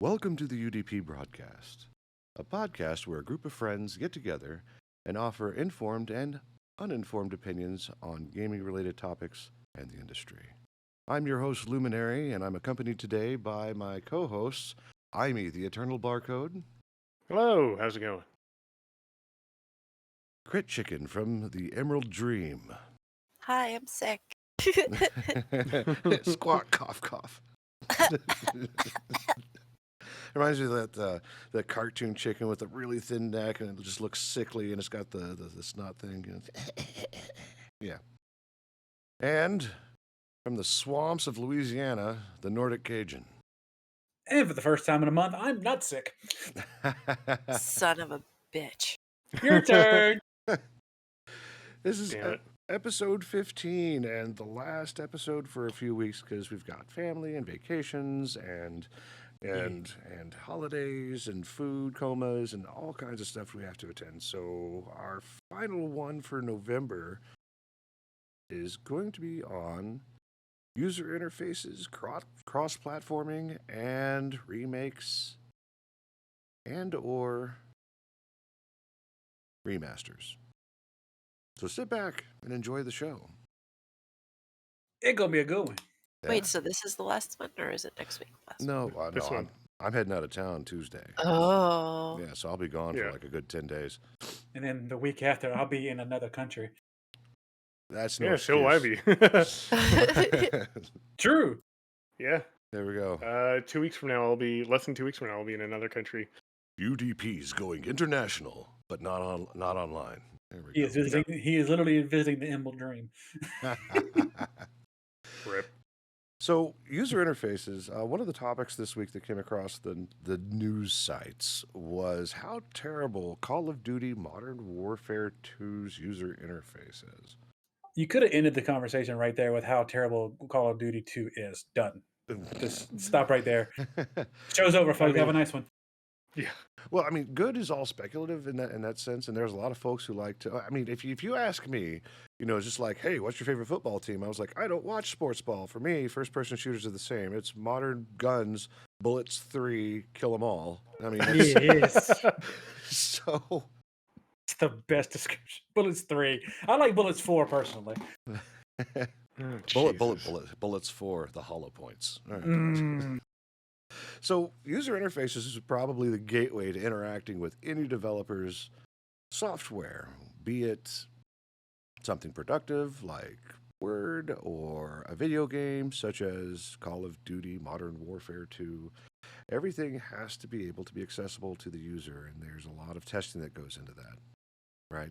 Welcome to the UDP broadcast, a podcast where a group of friends get together and offer informed and uninformed opinions on gaming-related topics and the industry. I'm your host, Luminary, and I'm accompanied today by my co-hosts, Imee, the Eternal Barcode. Hello, how's it going? Crit Chicken from the Emerald Dream. Hi, I'm sick. Squawk, cough, cough. Reminds me of that cartoon chicken with a really thin neck, and it just looks sickly, and it's got the snot thing. Yeah. And from the swamps of Louisiana, the Nordic Cajun. And for the first time in a month, I'm not sick. Son of a bitch. Your turn. This is Damn it. episode 15, and the last episode for a few weeks because we've got family and vacations and holidays and food comas and all kinds of stuff we have to attend. So our final one for November is going to be on user interfaces, cross-platforming, and remakes and or remasters. So sit back and enjoy the show. It's gonna be a good one. Yeah. Wait, so this is the last one, or is it next week? No, This no, one. I'm heading out of town Tuesday. Oh. Yeah, so I'll be gone for Yeah. like a good 10 days. And then the week after, I'll be in another country. That's no Yeah, so will I excuse. be. True. Yeah. There we go. 2 weeks from now, I'll be less than 2 weeks from now. I'll be in another country. UDP's going international, but not online. There we He is visiting. He is literally visiting the Emerald Dream. go. Rip. So, user interfaces. One of the topics this week that came across the news sites was how terrible Call of Duty Modern Warfare 2's user interface is. You could have ended the conversation right there with how terrible Call of Duty 2 is. Done. Just stop right there. Show's over, folks. Have a nice one. Yeah. Well, I mean, good is all speculative in that sense, and there's a lot of folks who like to. I mean, if you ask me, it's just like, hey, what's your favorite football team? I was like, I don't watch sports ball. For me, first-person shooters are the same. It's modern guns, bullets 3, kill them all. I mean, Yes. so It's the best description. Bullets 3. I like Bullets 4 personally. bullets for the hollow points. All right. Mm. So, user interfaces is probably the gateway to interacting with any developer's software, be it something productive like Word or a video game such as Call of Duty Modern Warfare 2. Everything has to be able to be accessible to the user, and there's a lot of testing that goes into that, right?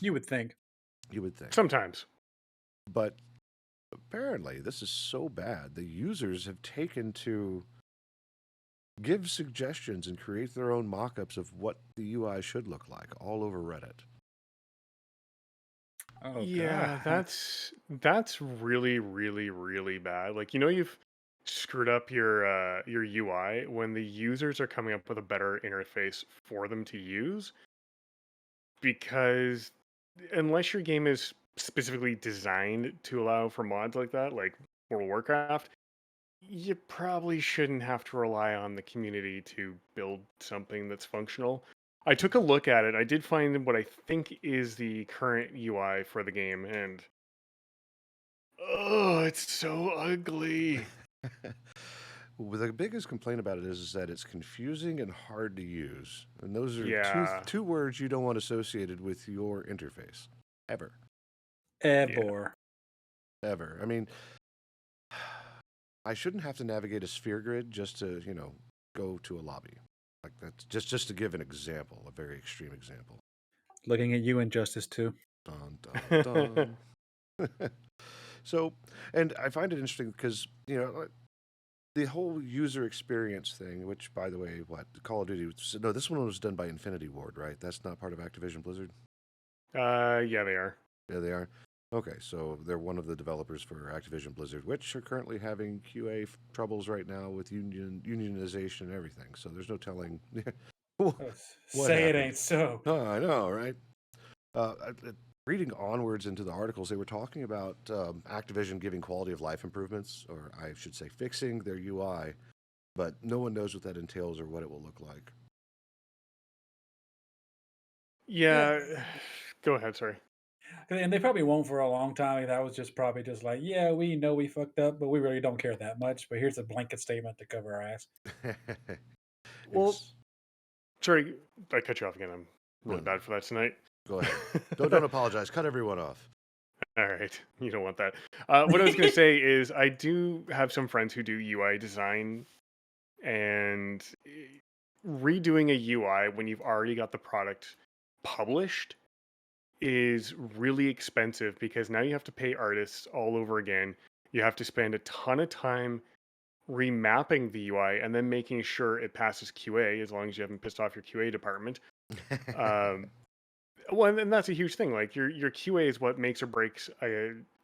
You would think. You would think. Sometimes. But apparently, this is so bad. The users have taken to give suggestions and create their own mock-ups of what the UI should look like all over Reddit. Oh, Yeah, God. that's really, really, really bad. Like, you've screwed up your UI when the users are coming up with a better interface for them to use, because unless your game is specifically designed to allow for mods like that, like World of Warcraft, you probably shouldn't have to rely on the community to build something that's functional. I took a look at it. I did find what I think is the current UI for the game, and oh, it's so ugly. Well, the biggest complaint about it is that it's confusing and hard to use. And those are Yeah. two words you don't want associated with your interface. Ever. Ebor. Ever. I mean, I shouldn't have to navigate a sphere grid just to, go to a lobby. Like that's just to give an example, a very extreme example. Looking at you, Injustice 2. Dun, dun, dun. So, and I find it interesting because, the whole user experience thing, which, by the way, Call of Duty, no, this one was done by Infinity Ward, right? That's not part of Activision Blizzard? Yeah, they are. Yeah, they are. Okay, so they're one of the developers for Activision Blizzard, which are currently having QA troubles right now with unionization and everything. So there's no telling. Say it happened? ain't so. Oh, I know, right? Reading onwards into the articles, they were talking about Activision giving quality of life improvements, or I should say fixing their UI but no one knows what that entails or what it will look like. Yeah. Go ahead. Sorry. And they probably won't for a long time. That was just probably just like, yeah, we know we fucked up, but we really don't care that much. But here's a blanket statement to cover our ass. Well, It's, sorry, I cut you off again. I'm really no, bad for that tonight. go ahead. Don't apologize. Cut everyone off. All right, you don't want that. What I was going to say is I do have some friends who do UI design, and redoing a UI when you've already got the product published is really expensive because now you have to pay artists all over again. You have to spend a ton of time remapping the UI and then making sure it passes QA as long as you haven't pissed off your QA department. Um, well, and that's a huge thing. Like your QA is what makes or breaks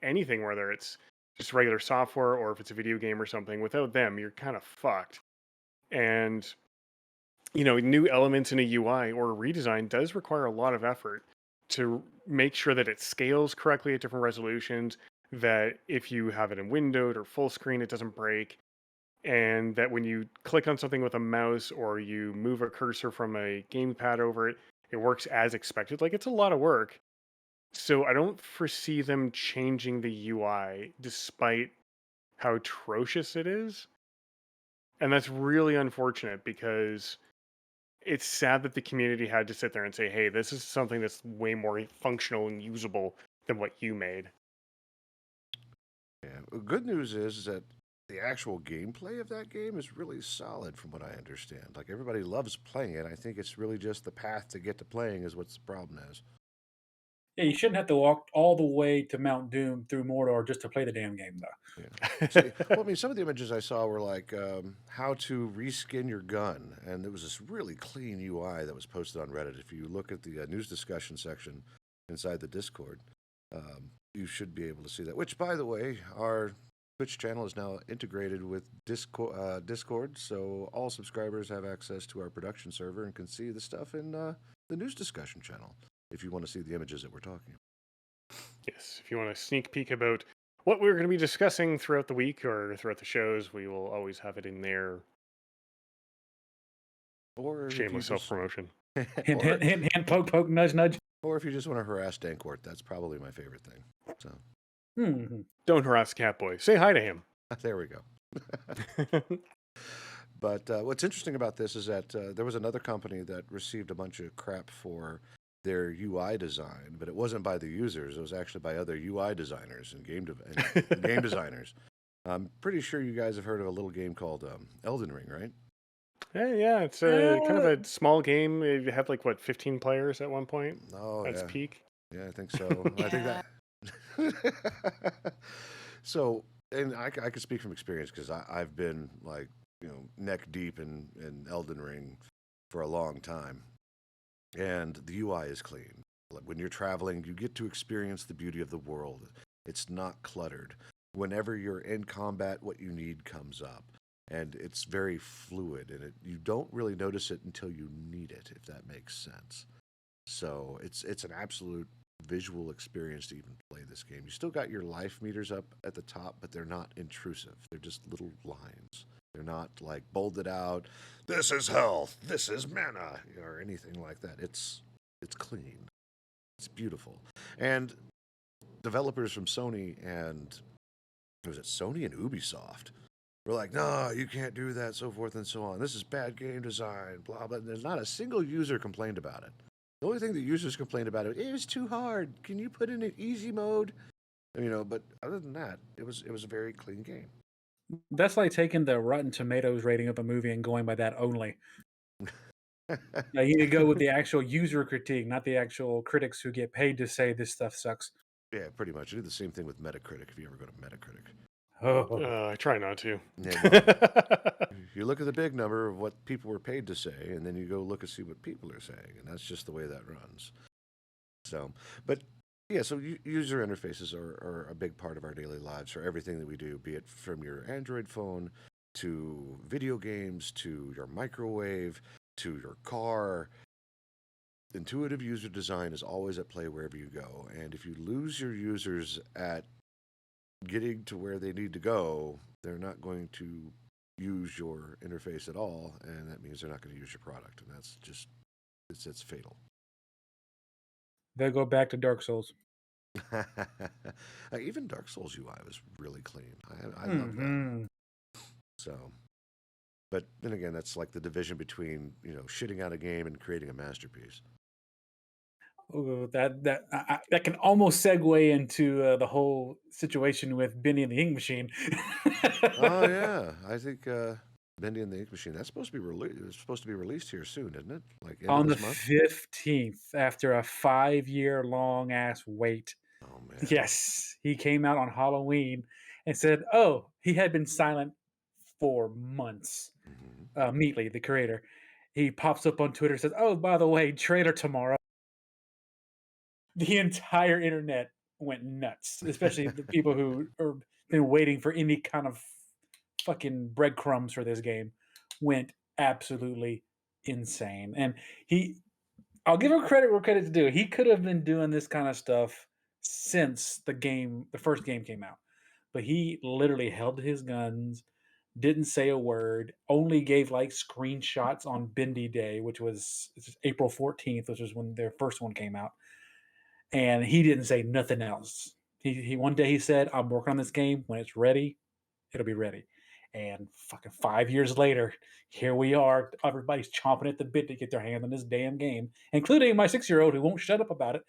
anything, whether it's just regular software or if it's a video game or something. Without them, you're kind of fucked. And new elements in a UI or a redesign does require a lot of effort to make sure that it scales correctly at different resolutions. That if you have it in windowed or full screen, it doesn't break, and that when you click on something with a mouse or you move a cursor from a gamepad over it, it works as expected. Like, it's a lot of work. So I don't foresee them changing the UI despite how atrocious it is. And that's really unfortunate because it's sad that the community had to sit there and say, hey, this is something that's way more functional and usable than what you made. Yeah. Good news is that the actual gameplay of that game is really solid from what I understand. Like, everybody loves playing it. I think it's really just the path to get to playing is what's the problem is. Yeah, you shouldn't have to walk all the way to Mount Doom through Mordor just to play the damn game, though. Yeah. See, well, I mean, some of the images I saw were like how to reskin your gun, and there was this really clean UI that was posted on Reddit. If you look at the news discussion section inside the Discord, you should be able to see that. Which, by the way, our Twitch channel is now integrated with Discord, so all subscribers have access to our production server and can see the stuff in the news discussion channel if you want to see the images that we're talking about. Yes, if you want a sneak peek about what we're going to be discussing throughout the week or throughout the shows, we will always have it in there. Or if you Shameless self promotion. Hint, hint, hint, hint, poke, poke, nudge, nudge. Or if you just want to harass Dancourt, that's probably my favorite thing. So Don't harass Catboy. Say hi to him. there we go. But what's interesting about this is that there was another company that received a bunch of crap for their UI design, but it wasn't by the users. It was actually by other UI designers and game designers. I'm pretty sure you guys have heard of a little game called Elden Ring, right? Yeah, it's a kind of a small game. It had 15 players at one point Oh, at its yeah. peak. Yeah, I think so. I think that. So, and I could speak from experience because I've been neck deep in Elden Ring for a long time, and the UI is clean. When you're traveling, you get to experience the beauty of the world. It's not cluttered. Whenever you're in combat, what you need comes up, and it's very fluid, and you don't really notice it until you need it, if that makes sense. So it's an absolute visual experience to even play this game. You still got your life meters up at the top, but they're not intrusive. They're just little lines. They're not bolded out. This is health. This is mana, or anything like that. It's clean. It's beautiful. And developers from Sony and Sony and Ubisoft were like, no, you can't do that, so forth and so on. This is bad game design, blah, blah. There's not a single user complained about it. The only thing the users complained about it was too hard. Can you put in an easy mode? But other than that, it was a very clean game. That's like taking the Rotten Tomatoes rating of a movie and going by that only. Now, you need to go with the actual user critique, not the actual critics who get paid to say this stuff sucks. Yeah, pretty much. I do the same thing with Metacritic if you ever go to Metacritic. Oh. I try not to. Yeah, well, you look at the big number of what people were paid to say, and then you go look and see what people are saying, and that's just the way that runs. So, but yeah, so user interfaces are a big part of our daily lives for everything that we do, be it from your Android phone to video games to your microwave to your car. Intuitive user design is always at play wherever you go, and if you lose your users at getting to where they need to go, they're not going to use your interface at all, and that means they're not going to use your product, and that's just it's fatal. They'll go back to Dark Souls. Even Dark Souls UI was really clean. I love that. Mhm. So, but then again, that's like the division between shitting out a game and creating a masterpiece. Ooh, that can almost segue into the whole situation with Benny and the Ink Machine. Oh yeah, I think Bendy and the Ink Machine. That's supposed to be released. It's supposed to be released here soon, isn't it? Like end of On the this month. 15th, after a 5-year long ass wait. Oh man. Yes, he came out on Halloween and said, "Oh, he had been silent for months." Mhm. Meatley, the creator, he pops up on Twitter, says, "Oh, by the way, trailer tomorrow." The entire internet went nuts, especially the people who are been waiting for any kind of fucking breadcrumbs for this game. Went absolutely insane, and he I'll give him credit where credit's due. He could have been doing this kind of stuff since the first game came out. But he literally held his guns, didn't say a word, only gave like screenshots on Bendy Day, which was April 14th, which was when their first one came out. And he didn't say nothing else. He one day he said, "I'm working on this game. When it's ready, it'll be ready." And fucking 5 years later, here we are. Everybody's chomping at the bit to get their hand on this damn game, including my 6-year-old who won't shut up about it.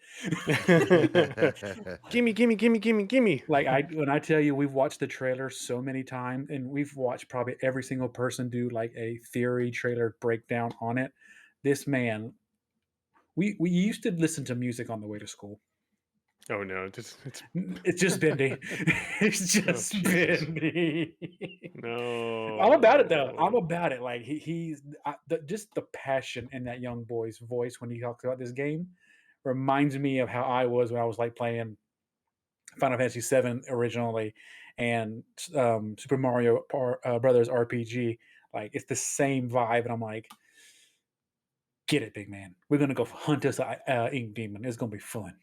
Gimme, gimme, gimme, gimme, gimme. Like when I tell you we've watched the trailer so many times, and we've watched probably every single person do like a theory trailer breakdown on it. This man, we used to listen to music on the way to school. Oh no, It's just Bendy. It's just Jesus. Bendy. No. I'm about it though. I'm about it. Like just the passion in that young boy's voice when he talks about this game reminds me of how I was when I was like playing Final Fantasy VII originally and Super Mario Brothers RPG. Like it's the same vibe, and I'm like, get it, big man. We're gonna go hunt us a ink demon. It's gonna be fun.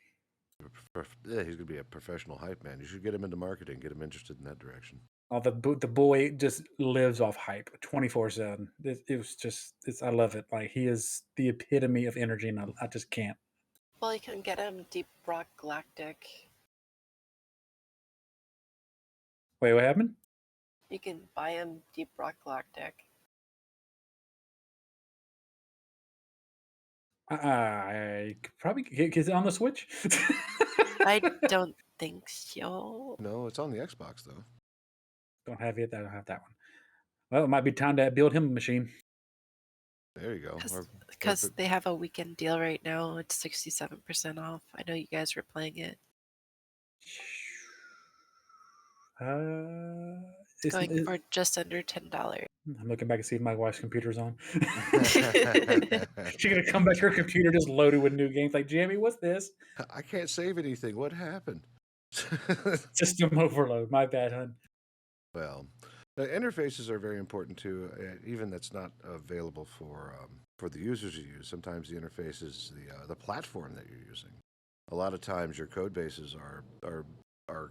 Yeah, he's gonna be a professional hype man. You should get him into marketing, get him interested in that direction. Oh, the boy just lives off hype 24/7. It was just I love it. Like he is the epitome of energy, and I just can't. Well, you can get him Deep Rock Galactic. Wait, what happened? You can buy him Deep Rock Galactic. I could probably is it on the Switch? I don't think so. No, it's on the Xbox though. Don't have it. I don't have that one. Well, it might be time to build him a machine. There you go. Because they have a weekend deal right now. It's 67% off. I know you guys were playing it. It's going for just under $10. I'm looking back to see if my wife's computer's on. She's gonna come back to her computer just loaded with new games. Like, Jamie, what's this? I can't save anything. What happened? System overload. My bad, hun. Well, the interfaces are very important too. Even that's not available for the users to use. Sometimes the interface is the platform that you're using. A lot of times your code bases are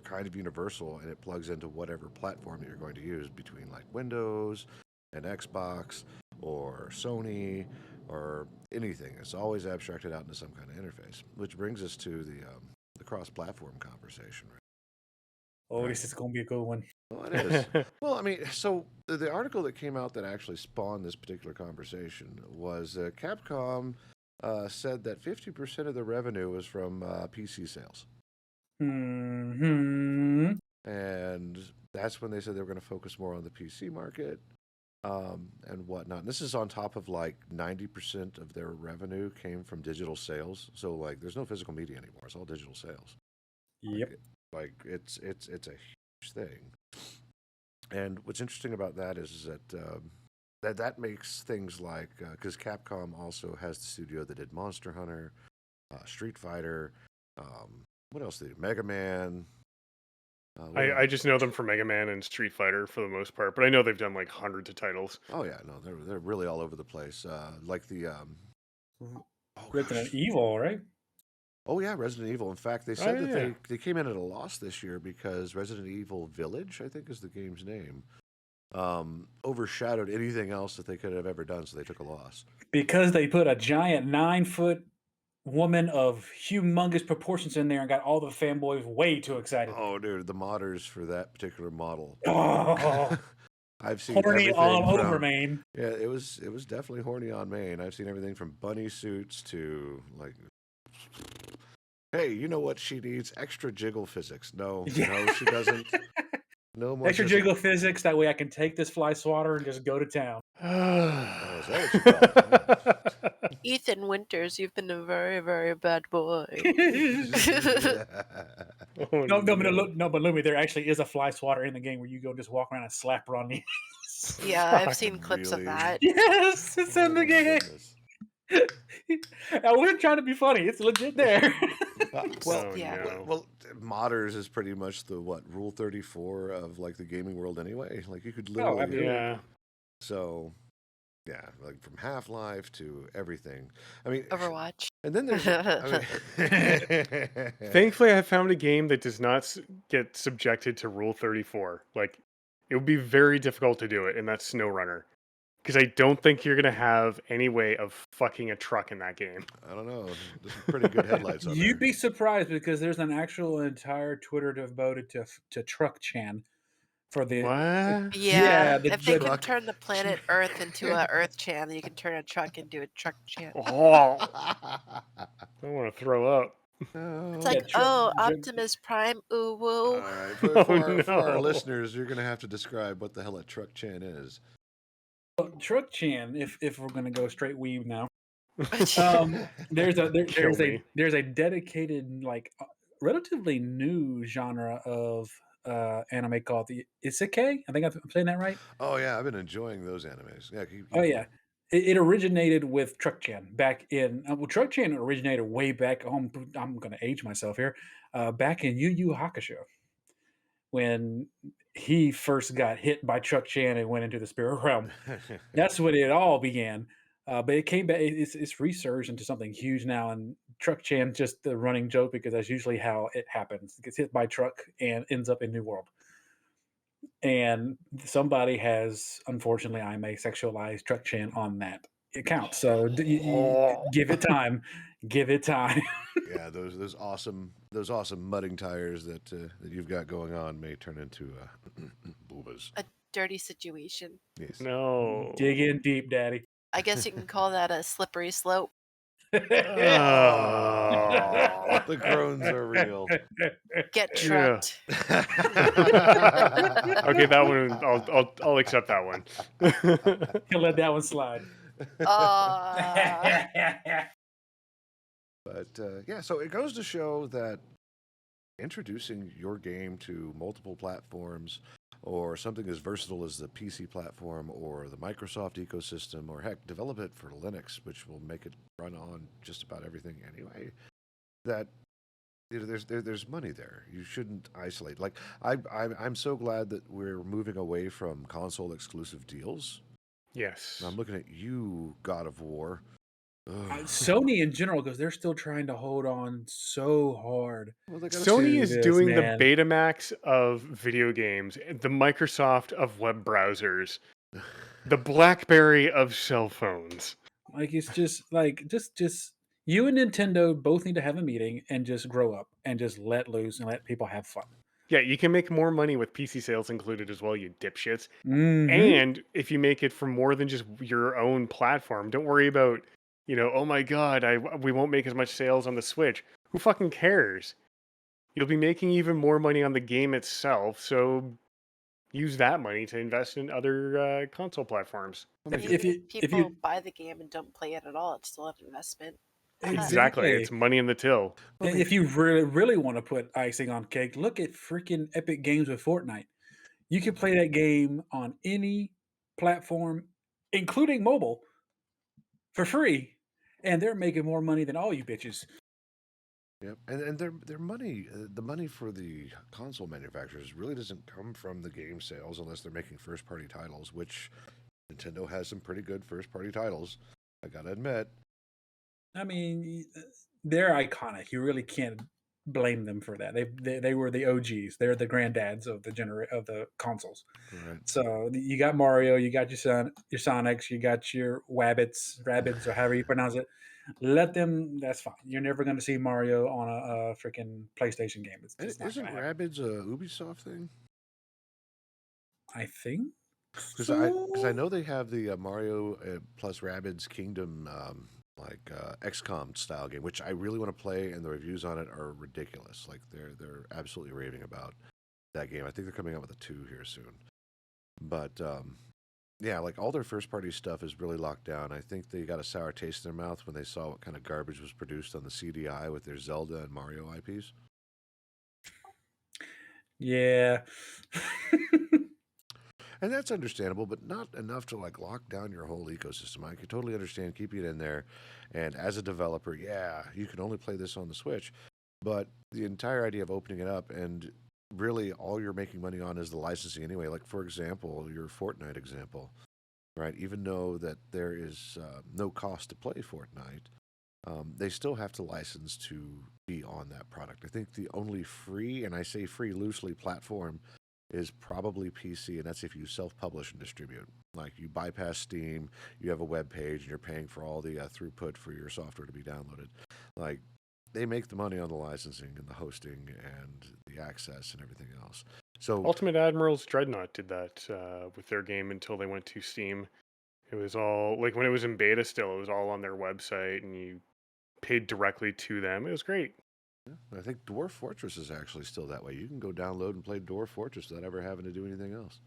kind of universal, and it plugs into whatever platform that you're going to use between like Windows and Xbox or Sony or anything. It's always abstracted out into some kind of interface, which brings us to the cross-platform conversation. Right? Oh, this is gonna be a good one. Well, it is. Well, I mean, so the article that came out that actually spawned this particular conversation was Capcom said that 50% of the revenue was from PC sales. Hmm. And that's when they said they were going to focus more on the PC market and whatnot. And this is on top of like 90% of their revenue came from digital sales. So like, there's no physical media anymore; it's all digital sales. Yep. Like it's a huge thing. And what's interesting about that is that that makes things like because Capcom also has the studio that did Monster Hunter, Street Fighter. What else did they do? Mega Man. I just know them for Mega Man and Street Fighter for the most part, but I know they've done like hundreds of titles. Oh yeah, no, they're really all over the place. Like the Resident Evil, right? Oh yeah, Resident Evil. In fact, they said that yeah. they came in at a loss this year because Resident Evil Village, I think, is the game's name. overshadowed anything else that they could have ever done, so they took a loss. Because they put a giant 9-foot woman of humongous proportions in there and got all the fanboys way too excited. Oh, dude, the modders for that particular model. Oh, I've seen horny everything all from, over, man. Yeah, it was definitely horny on Maine. I've seen everything from bunny suits to like, hey, you know what she needs? Extra jiggle physics. No, Yeah. no, she doesn't. No more Extra jiggle physics, that way I can take this fly swatter and just go to town. Oh, is that what you thought? Ethan Winters, you've been a very, very bad boy. Oh, No, but believe me, there actually is a fly swatter in the game where you go just walk around and slap her on the. Yeah, I've Fuck, seen clips of really? that. Yes, it's Oh in the my game. goodness. I wasn't trying to be funny. It's legit there. Well, Oh, Yeah. no. well, modders is pretty much the Rule 34 of like the gaming world anyway. Like you could literally, absolutely. Yeah. so yeah, like from Half-Life to everything. I mean, Overwatch. and then there's, I mean, Thankfully, I found a game that does not get subjected to Rule 34. Like, it would be very difficult to do it, and that's SnowRunner. Because I don't think you're going to have any way of fucking a truck in that game. I don't know. There's some pretty good headlights on You'd there. be surprised because there's an actual entire Twitter devoted to Truck Chan for the. What? Yeah, the if they can truck turn the planet Earth into a Earth Chan, then you can turn a truck into a truck Chan. Oh, I want to throw up. It's Yeah, like, truck- oh, truck- Optimus Prime, ooh All woo. right, Oh, for our no. listeners, you're gonna have to describe what the hell a truck chan is. Truck Chan, if we're gonna go straight weave now, there's Kill me. a dedicated relatively new genre of anime called the isekai. I think I'm saying that right. Oh yeah, I've been enjoying those animes. Yeah, Oh yeah, it originated with Truck Chan back in. Well, Truck Chan originated way back. I'm going to age myself here. Back in Yu Yu Hakusho, when he first got hit by Truck Chan and went into the spirit realm. That's when it all began. But it came back. It's resurged into something huge now, and Truck Chan just the running joke because that's usually how it happens. It gets hit by truck and ends up in New World. And somebody has, unfortunately, I may sexualize Truck Chan on that account. So give it time. Give it time. Yeah, those awesome mudding tires that that you've got going on may turn into boobas. A dirty situation. Yes. No. Dig in deep, Daddy. I guess you can call that a slippery slope. Oh, the groans are real. Get Yeah. trucked. Okay, that one I'll accept that one. He'll let that one slide. But yeah, so it goes to show that introducing your game to multiple platforms or something as versatile as the PC platform or the Microsoft ecosystem, or heck, develop it for Linux, which will make it run on just about everything anyway, that there's money there. You shouldn't isolate. Like I'm so glad that we're moving away from console exclusive deals. Yes. I'm looking at you, God of War. Ugh. Sony in general, because they're still trying to hold on so hard. Well, they gotta Sony to is this, doing man. the Betamax of video games, the Microsoft of web browsers, the BlackBerry of cell phones. Like it's just like just you and Nintendo both need to have a meeting and just grow up and just let loose and let people have fun. Yeah, you can make more money with PC sales included as well, you dipshits. Mhm. And if you make it for more than just your own platform, don't worry about, oh my god, we won't make as much sales on the Switch. Who fucking cares? You'll be making even more money on the game itself, so use that money to invest in other console platforms. Even If if you people buy the game and don't play it at all, it's still an investment. Exactly, it's money in the till. If you really want to put icing on cake, look at freaking Epic Games with Fortnite. You can play that game on any platform, including mobile, for free, and they're making more money than all you bitches. Yep, and their money, the money for the console manufacturers really doesn't come from the game sales unless they're making first party titles, which Nintendo has some pretty good first party titles. I gotta admit. I mean, they're iconic. You really can't blame them for that. They were the OGs. They're the granddads of the consoles. Right. So you got Mario, you got your Sonics, you got your Rabbids, or however you pronounce it. Let them. That's fine. You're never going to see Mario on a freaking PlayStation game. It's just not going Isn't to happen. Rabbids a Ubisoft thing? I think Because I so. know they have the Mario plus Rabbids Kingdom like XCOM style game, which I really want to play, and the reviews on it are ridiculous. Like they're absolutely raving about that game. I think they're coming out with a 2 here soon. But yeah, like all their first party stuff is really locked down. I think they got a sour taste in their mouth when they saw what kind of garbage was produced on the CDI with their Zelda and Mario IPs. Yeah. And that's understandable, but not enough to like lock down your whole ecosystem. I could totally understand keeping it in there. And as a developer, yeah, you can only play this on the Switch. But the entire idea of opening it up and really all you're making money on is the licensing anyway. Like, for example, your Fortnite example, right? Even though that there is no cost to play Fortnite, they still have to license to be on that product. I think the only free, and I say free loosely, platform is probably PC, and that's if you self-publish and distribute. Like you bypass Steam, you have a web page, and you're paying for all the throughput for your software to be downloaded. Like they make the money on the licensing and the hosting and the access and everything else. So Ultimate Admiral's Dreadnought did that with their game until they went to Steam. It was all like when it was in beta still, it was all on their website and you paid directly to them. It was great. I think Dwarf Fortress is actually still that way. You can go download and play Dwarf Fortress without ever having to do anything else.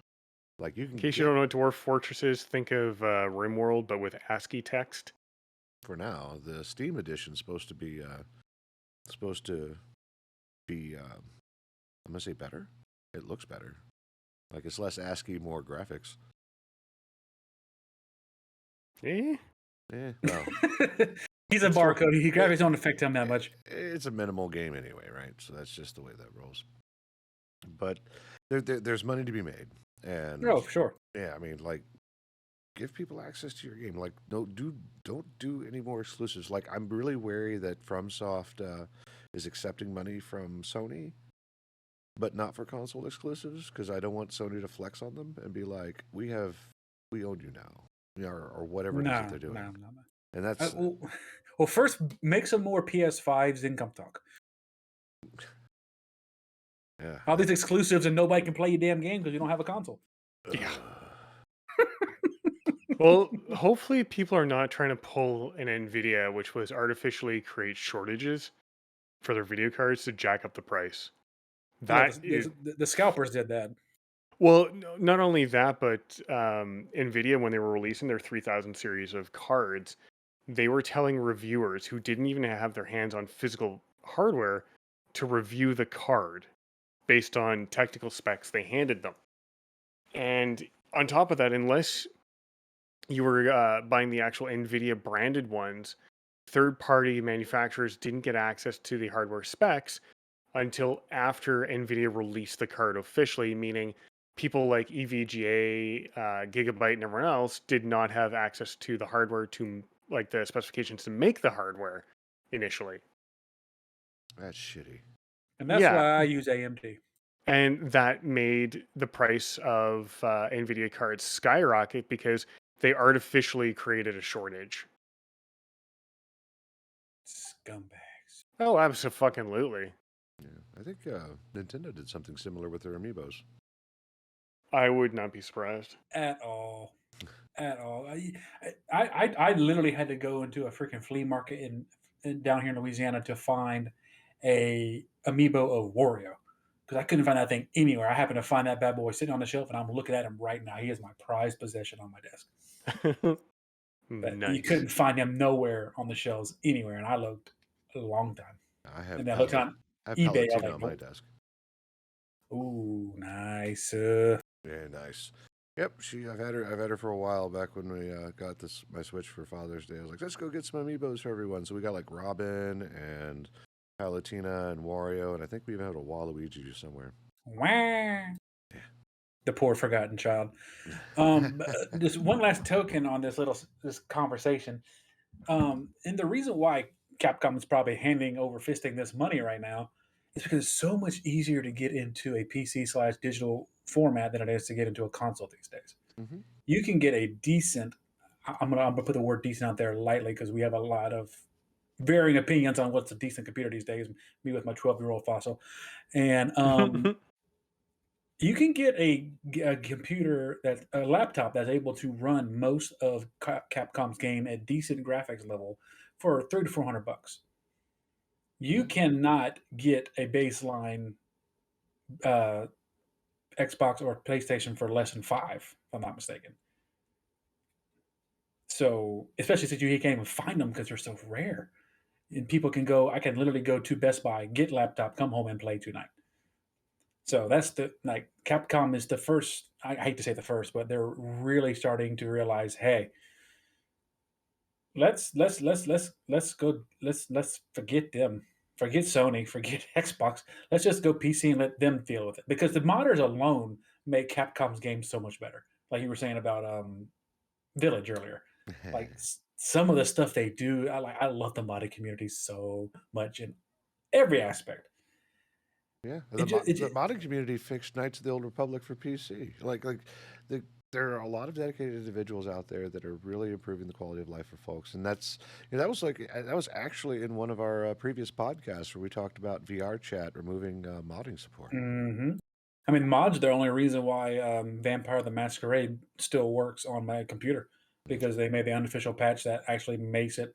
Like you In can case you get don't know what Dwarf Fortress is, think of RimWorld but with ASCII text. for now. The Steam edition is supposed to be I'm gonna say better. It looks better. Like it's less ASCII, more graphics. Eh? Well, He's a it's still barcode. He graphics don't affect him that much. it's a minimal game anyway, right? So that's just the way that rolls. But there's money to be made, and Oh, sure. yeah, I mean, like give people access to your game. Like don't do any more exclusives. Like I'm really wary that FromSoft is accepting money from Sony, but not for console exclusives because I don't want Sony to flex on them and be like, we own you now, or whatever it is that No, they're doing. no. And that's Well, first make some more PS5s, then come talk. yeah. All these exclusives and nobody can play your damn game because you don't have a console. Yeah. Well, hopefully people are not trying to pull an Nvidia, which was artificially create shortages for their video cards to jack up the price. Yeah, That is the scalpers did that. well, not only that, but Nvidia, when they were releasing their 3000 series of cards, they were telling reviewers who didn't even have their hands on physical hardware to review the card based on technical specs they handed them. And on top of that, unless you were buying the actual Nvidia branded ones, third-party manufacturers didn't get access to the hardware specs until after Nvidia released the card officially, meaning people like EVGA, Gigabyte, and everyone else did not have access to the hardware to like the specifications to make the hardware initially. That's shitty. And that's Yeah, why I use AMD. and that made the price of Nvidia cards skyrocket because they artificially created a shortage. Scumbags. Oh, absolutely. Yeah, I think Nintendo did something similar with their amiibos. I would not be surprised. At all. At all. I literally had to go into a freaking flea market in down here in Louisiana to find a amiibo of Wario because I couldn't find that thing anywhere. I happened to find that bad boy sitting on the shelf, and I'm looking at him right now. He is my prized possession on my desk. But you Nice. couldn't find him nowhere on the shelves anywhere, and I looked a long time. I have And then I looked on eBay. I was Palutena like, on my nope. desk. Ooh, nice. Very nice. Yep, I've had her for a while. Back when we got my Switch for Father's Day, I was like, let's go get some amiibos for everyone. So we got like Robin and Palutena and Wario, and I think we even had a Waluigi somewhere. Wah. The poor forgotten child. Just one last token on this conversation. And the reason why Capcom is probably handing over fisting this money right now It's because it's so much easier to get into a PC/digital format than it is to get into a console these days. Hmm. You can get a decent. I'm gonna put the word decent out there lightly because we have a lot of varying opinions on what's a decent computer these days. Me with my 12-year-old fossil, and you can get a computer that a laptop that's able to run most of Capcom's game at decent graphics level for $300 to $400. You cannot get a baseline uh, Xbox or PlayStation for less than five, if I'm not mistaken. So, especially since you can't even find them because they're so rare, and people can go. I can literally go to Best Buy, get laptop, come home and play tonight. So that's the like Capcom is the first. I hate to say the first, but they're really starting to realize, hey, let's go. Let's forget them. Forget Sony. Forget Xbox. Let's just go PC and let them deal with it because the modders alone make Capcom's games so much better. Like you were saying about Village earlier. Like some of the stuff they do, I love the modded community so much in every aspect. Yeah, It just, it the just, modding community fixed Knights of the Old Republic for PC. The, there are a lot of dedicated individuals out there that are really improving the quality of life for folks, and that's that was that was actually in one of our previous podcasts where we talked about VR chat removing modding support. hmm I mean, mods are the only reason why Vampire the Masquerade still works on my computer because they made the unofficial patch that actually makes it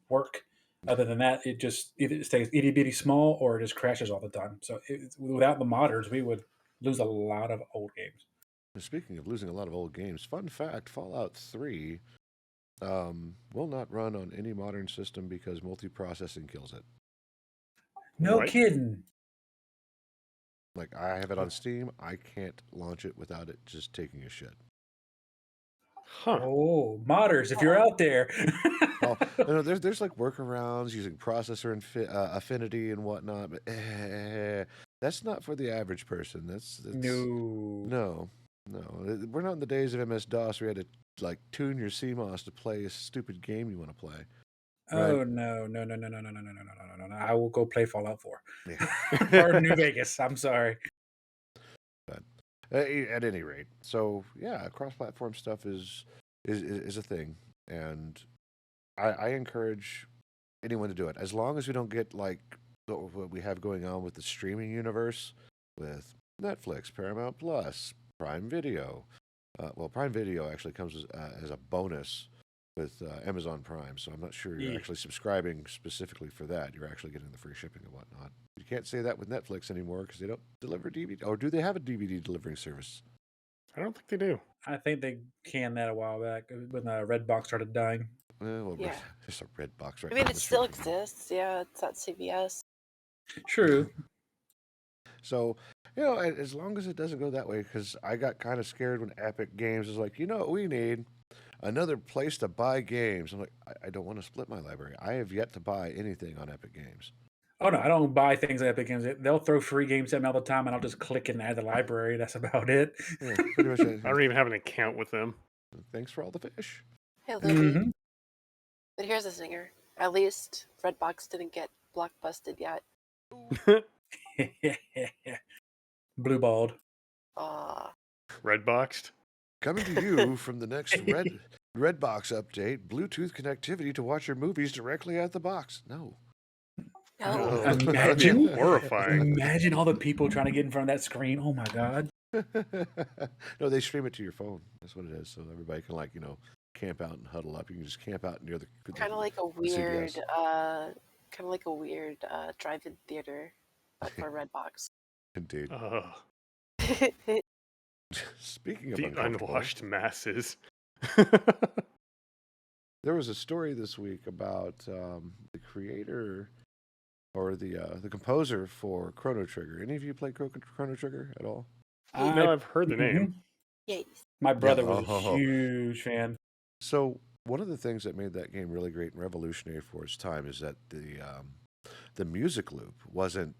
work. Other than that, it just either stays itty bitty small or it just crashes all the time. So without the modders, we would lose a lot of old games. And speaking of losing a lot of old games, fun fact: Fallout 3 will not run on any modern system because multiprocessing kills it. No What? kidding. Like I have it on Steam, I can't launch it without it just taking a shit. Huh. Oh, modders, if you're out there. Oh, no, there's like workarounds using processor affinity and whatnot, but that's not for the average person. That's No. no, no. We're not in the days of MS DOS where you had to like tune your CMOS to play a stupid game you want to play, right? Oh no, no, no, no, no, no, no, no, no, no, no, no. I will go play Fallout 4. Yeah. Or New Vegas. I'm sorry. But at any rate, so yeah, cross-platform stuff is a thing, and I encourage anyone to do it as long as we don't get like what we have going on with the streaming universe with Netflix, Paramount Plus, Prime Video. Well, Prime Video actually comes as a bonus with Amazon Prime, so I'm not sure you're Yeah. actually subscribing specifically for that. You're actually getting the free shipping and whatnot. You can't say that with Netflix anymore because they don't deliver DVD. Or do they have a DVD delivering service? I don't think they do. I think they canned that a while back when Redbox started dying. Well, Yeah. there's a red box right I mean, now. it still exists. Yeah, it's at CVS. True. So, as long as it doesn't go that way, because I got kind of scared when Epic Games was like, you know what we need? Another place to buy games. I'm like, I don't want to split my library. I have yet to buy anything on Epic Games. Oh no, I don't buy things at Epic Games. They'll throw free games at me all the time, and I'll just click and add the library. That's about it. Yeah, pretty much. I don't even have an account with them. Thanks for all the fish. Hey, Louie. Mhm. But here's a zinger. At least Redbox didn't get blockbusted yet. Blue balled. Redboxed. Coming to you from the next Redbox update: Bluetooth connectivity to watch your movies directly at the box. No. No. Imagine, Horrifying. imagine all the people trying to get in front of that screen. Oh my god. No, they stream it to your phone. That's what it is. So everybody can camp out and huddle up. You can just camp out near the Kind of like a weird, drive-in theater, but for Redbox. Indeed. Speaking of The uncomfortable, unwashed masses. there was a story this week about the creator or the composer for Chrono Trigger. Any of you play Chrono Trigger at all? No, I've heard the name. Yes. My brother was Oh. a huge fan. So one of the things that made that game really great and revolutionary for its time is that the music loop wasn't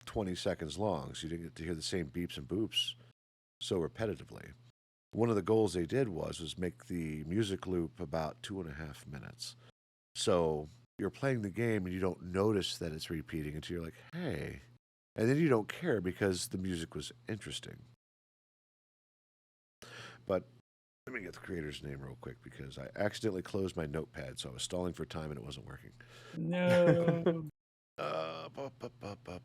20 seconds long, so you didn't get to hear the same beeps and boops so repetitively. One of the goals they did was make the music loop about 2.5 minutes. So you're playing the game and you don't notice that it's repeating until you're like, hey. And then you don't care because the music was interesting. But let me get the creator's name real quick because I accidentally closed my notepad, so I was stalling for time and it wasn't working. No. Mitsuda?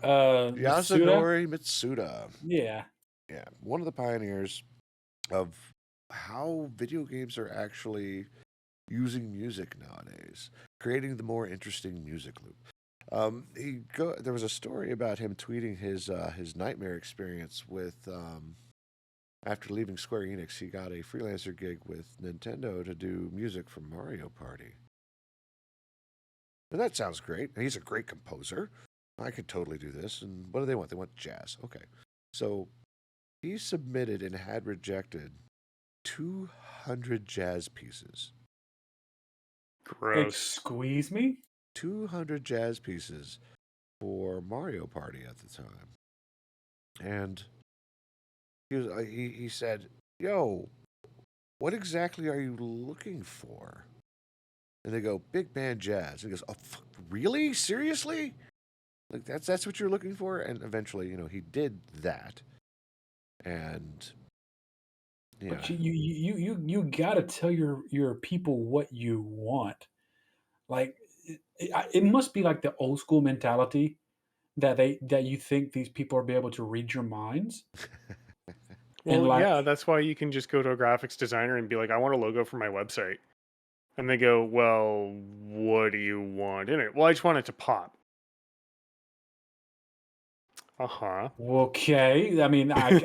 Yasunori Mitsuda. Yeah. Yeah, one of the pioneers of how video games are actually using music nowadays, creating the more interesting music loop. There was a story about him tweeting his nightmare experience with after leaving Square Enix, he got a freelancer gig with Nintendo to do music for Mario Party. And that sounds great. He's a great composer. I could totally do this. And what do they want? They want jazz. Okay. So he submitted and had rejected 200 jazz pieces. Gross. Squeeze me? 200 jazz pieces for Mario Party at the time. And he said, yo, what exactly are you looking for? And they go, big band jazz. And he goes, oh, really? Seriously? Like that's what you're looking for? And eventually, he did that. And But you gotta tell your people what you want. Like it must be like the old school mentality that you think these people are be able to read your minds. And Well, like, yeah, that's why you can just go to a graphics designer and be like, I want a logo for my website. And they go, well, what do you want in it? Well, I just want it to pop. Uh-huh. okay, I mean, I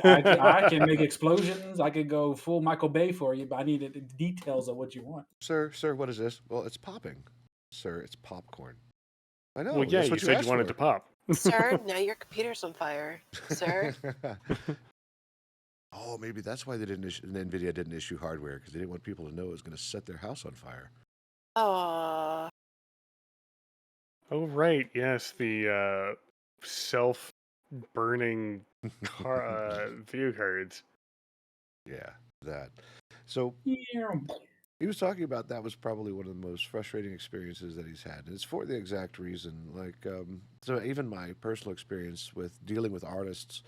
can make explosions. I could go full Michael Bay for you, but I need the details of what you want. Sir, what is this? Well, it's popping. Sir, it's popcorn. I know. Well, yeah, That's you what you said asked you wanted for. to pop. Sir, now your computer's on fire. Sir. Oh, maybe that's why NVIDIA didn't issue hardware, because they didn't want people to know it was going to set their house on fire. Oh. Oh, right. Yes, the self-burning video cards. Yeah, that. So Yeah. he was talking about that was probably one of the most frustrating experiences that he's had. And it's for the exact reason. Like, so even my personal experience with dealing with artists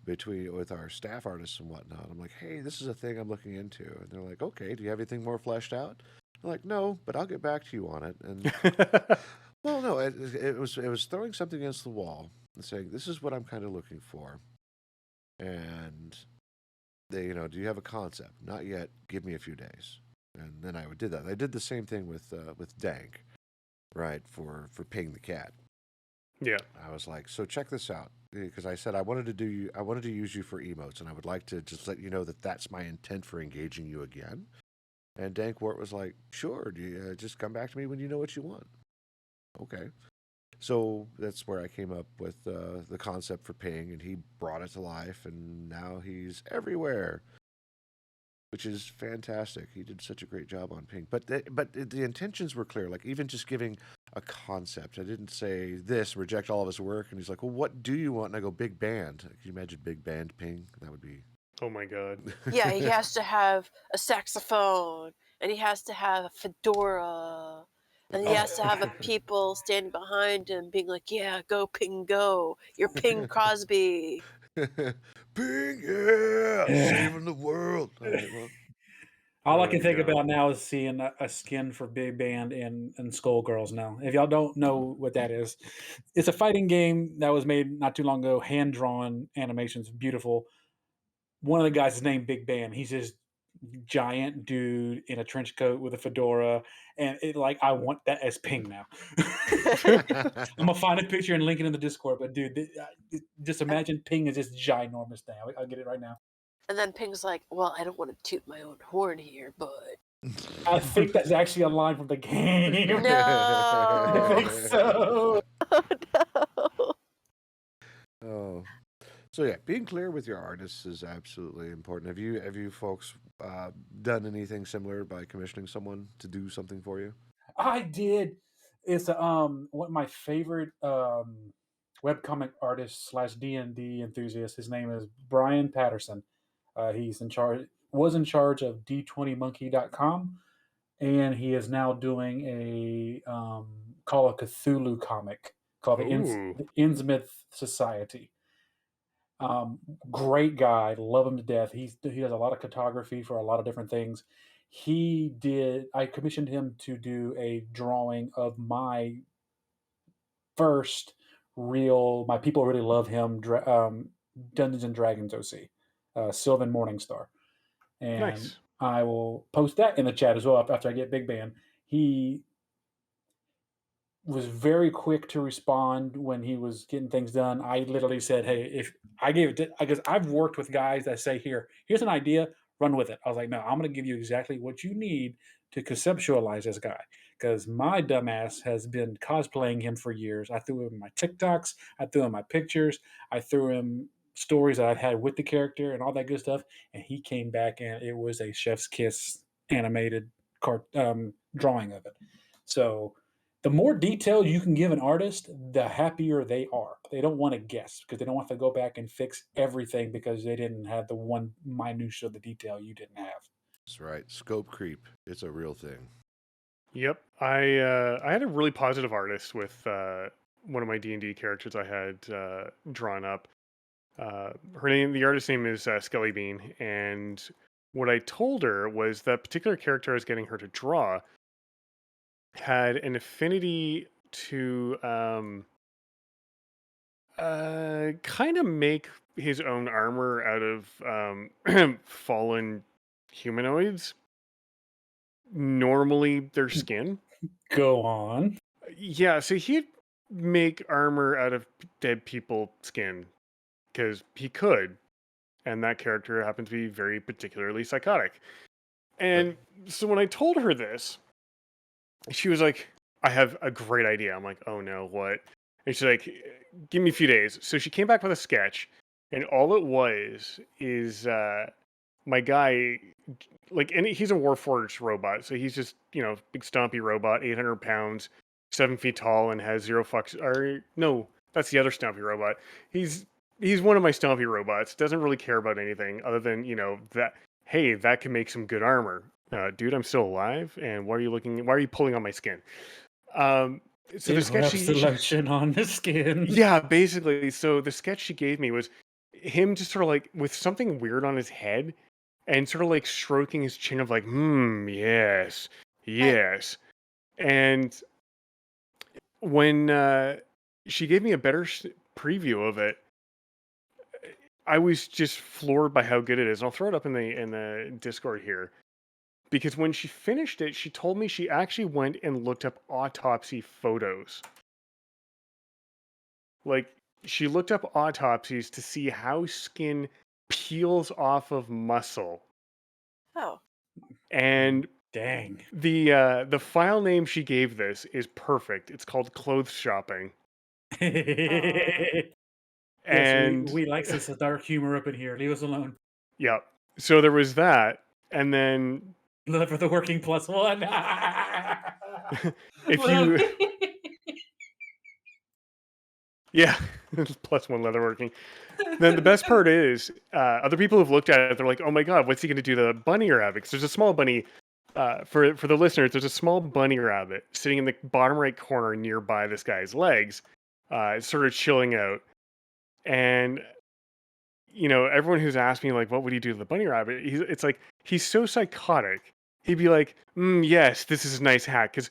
with our staff artists and whatnot, I'm like, hey, this is a thing I'm looking into. And they're like, okay, do you have anything more fleshed out? I'm like, no, but I'll get back to you on it. And well, no, it was throwing something against the wall and saying, this is what I'm kind of looking for. And they, do you have a concept? Not yet. Give me a few days. And then I did that. I did the same thing with Dank, right, for Ping the cat. Yeah. I was like, so check this out, because I said I wanted to use you for emotes, and I would like to just let you know that that's my intent for engaging you again. And Dank Wart was like, sure, just come back to me when you know what you want. Okay. So that's where I came up with the concept for Ping, and he brought it to life, and now he's everywhere, which is fantastic. He did such a great job on Ping. But the intentions were clear. Like, even just giving a concept. I didn't say this, reject all of his work. And he's like, well, what do you want? And I go, big band. Can you imagine big band Ping? That would be... Oh, my God. Yeah, he has to have a saxophone, and he has to have a fedora, and he has to have a people standing behind him being like, yeah, go Ping go. You're Ping Crosby. Ping, yeah! Saving the world. All right, well... All I can think God. about now is seeing a skin for Big Band in Skullgirls now. If y'all don't know what that is, it's a fighting game that was made not too long ago, hand-drawn animations, beautiful. One of the guys is named Big Band. He's this giant dude in a trench coat with a fedora, and I want that as Ping now. I'm gonna find a picture and link it in the Discord. But dude, just imagine Ping is this ginormous thing. I'll get it right now. And then Ping's like, well, I don't want to toot my own horn here, but... I think that's actually a line from the game. No! I think so. Oh, no! Oh. So yeah, being clear with your artists is absolutely important. Have you folks done anything similar by commissioning someone to do something for you? I did. It's one of my favorite webcomic artists / D&D enthusiast. His name is Brian Patterson. He's in charge. Was in charge of D20monkey.com. and he is now doing a Call of Cthulhu comic called Ooh, the Innsmouth Society. Great guy, love him to death. He does a lot of photography for a lot of different things. I commissioned him to do a drawing of my first my people really love him, Dungeons and Dragons OC, Sylvan Morningstar. And nice. I will post that in the chat as well after I get Big Ban. He was very quick to respond when he was getting things done. I literally said, "Hey, if I gave it to," because I've worked with guys that say, here's an idea, run with it." I was like, "No, I'm going to give you exactly what you need to conceptualize this guy." Because my dumbass has been cosplaying him for years. I threw him my TikToks, I threw him my pictures, I threw him stories that I've had with the character and all that good stuff. And he came back and it was a chef's kiss animated drawing of it. So the more detail you can give an artist, the happier they are. They don't want to guess because they don't want to go back and fix everything because they didn't have the one minutia of the detail you didn't have. That's right. Scope creep. It's a real thing. Yep, I had a really positive artist with one of my D&D characters I had drawn up. The artist name is Skelly Bean, and what I told her was that particular character I was getting her to draw had an affinity to kind of make his own armor out of fallen humanoids. Normally, their skin. Go on. Yeah, so he'd make armor out of dead people skin because he could, and that character happened to be very particularly psychotic. And so when I told her this, she was like, "I have a great idea." I'm like, "Oh no, what?" And she's like, "Give me a few days." So she came back with a sketch, and all it was is my guy, and he's a Warforged robot, so he's just big stompy robot, 800 pounds, 7 feet tall, and has zero fucks. Or no, that's the other stompy robot. He's one of my stompy robots. Doesn't really care about anything other than that. Hey, that can make some good armor. Dude, I'm still alive, and why are you pulling on my skin? Um, so the It sketch rubs the lotion on the skin. yeah, basically. So the sketch she gave me was him just sort of like with something weird on his head and sort of like stroking his chin of like, yes, yes. And when she gave me a better preview of it, I was just floored by how good it is. And I'll throw it up in the Discord here. Because when she finished it, she told me she actually went and looked up autopsy photos. Like, she looked up autopsies to see how skin peels off of muscle. Oh. And Dang. the file name she gave this is perfect. It's called Clothes Shopping. Yes, And we like this dark humor up in here. Leave us alone. yeah. So there was that. And then Love for the working plus one. if you yeah, plus one leatherworking. Then the best part is, other people who've looked at it, they're like, "Oh my god, what's he going to do to the bunny rabbit?" Because there's a small bunny. For the listeners, there's a small bunny rabbit sitting in the bottom right corner nearby this guy's legs, sort of chilling out. And everyone who's asked me like, "What would he do to the bunny rabbit?" It's like he's so psychotic. He'd be like, "Yes, this is a nice hat," because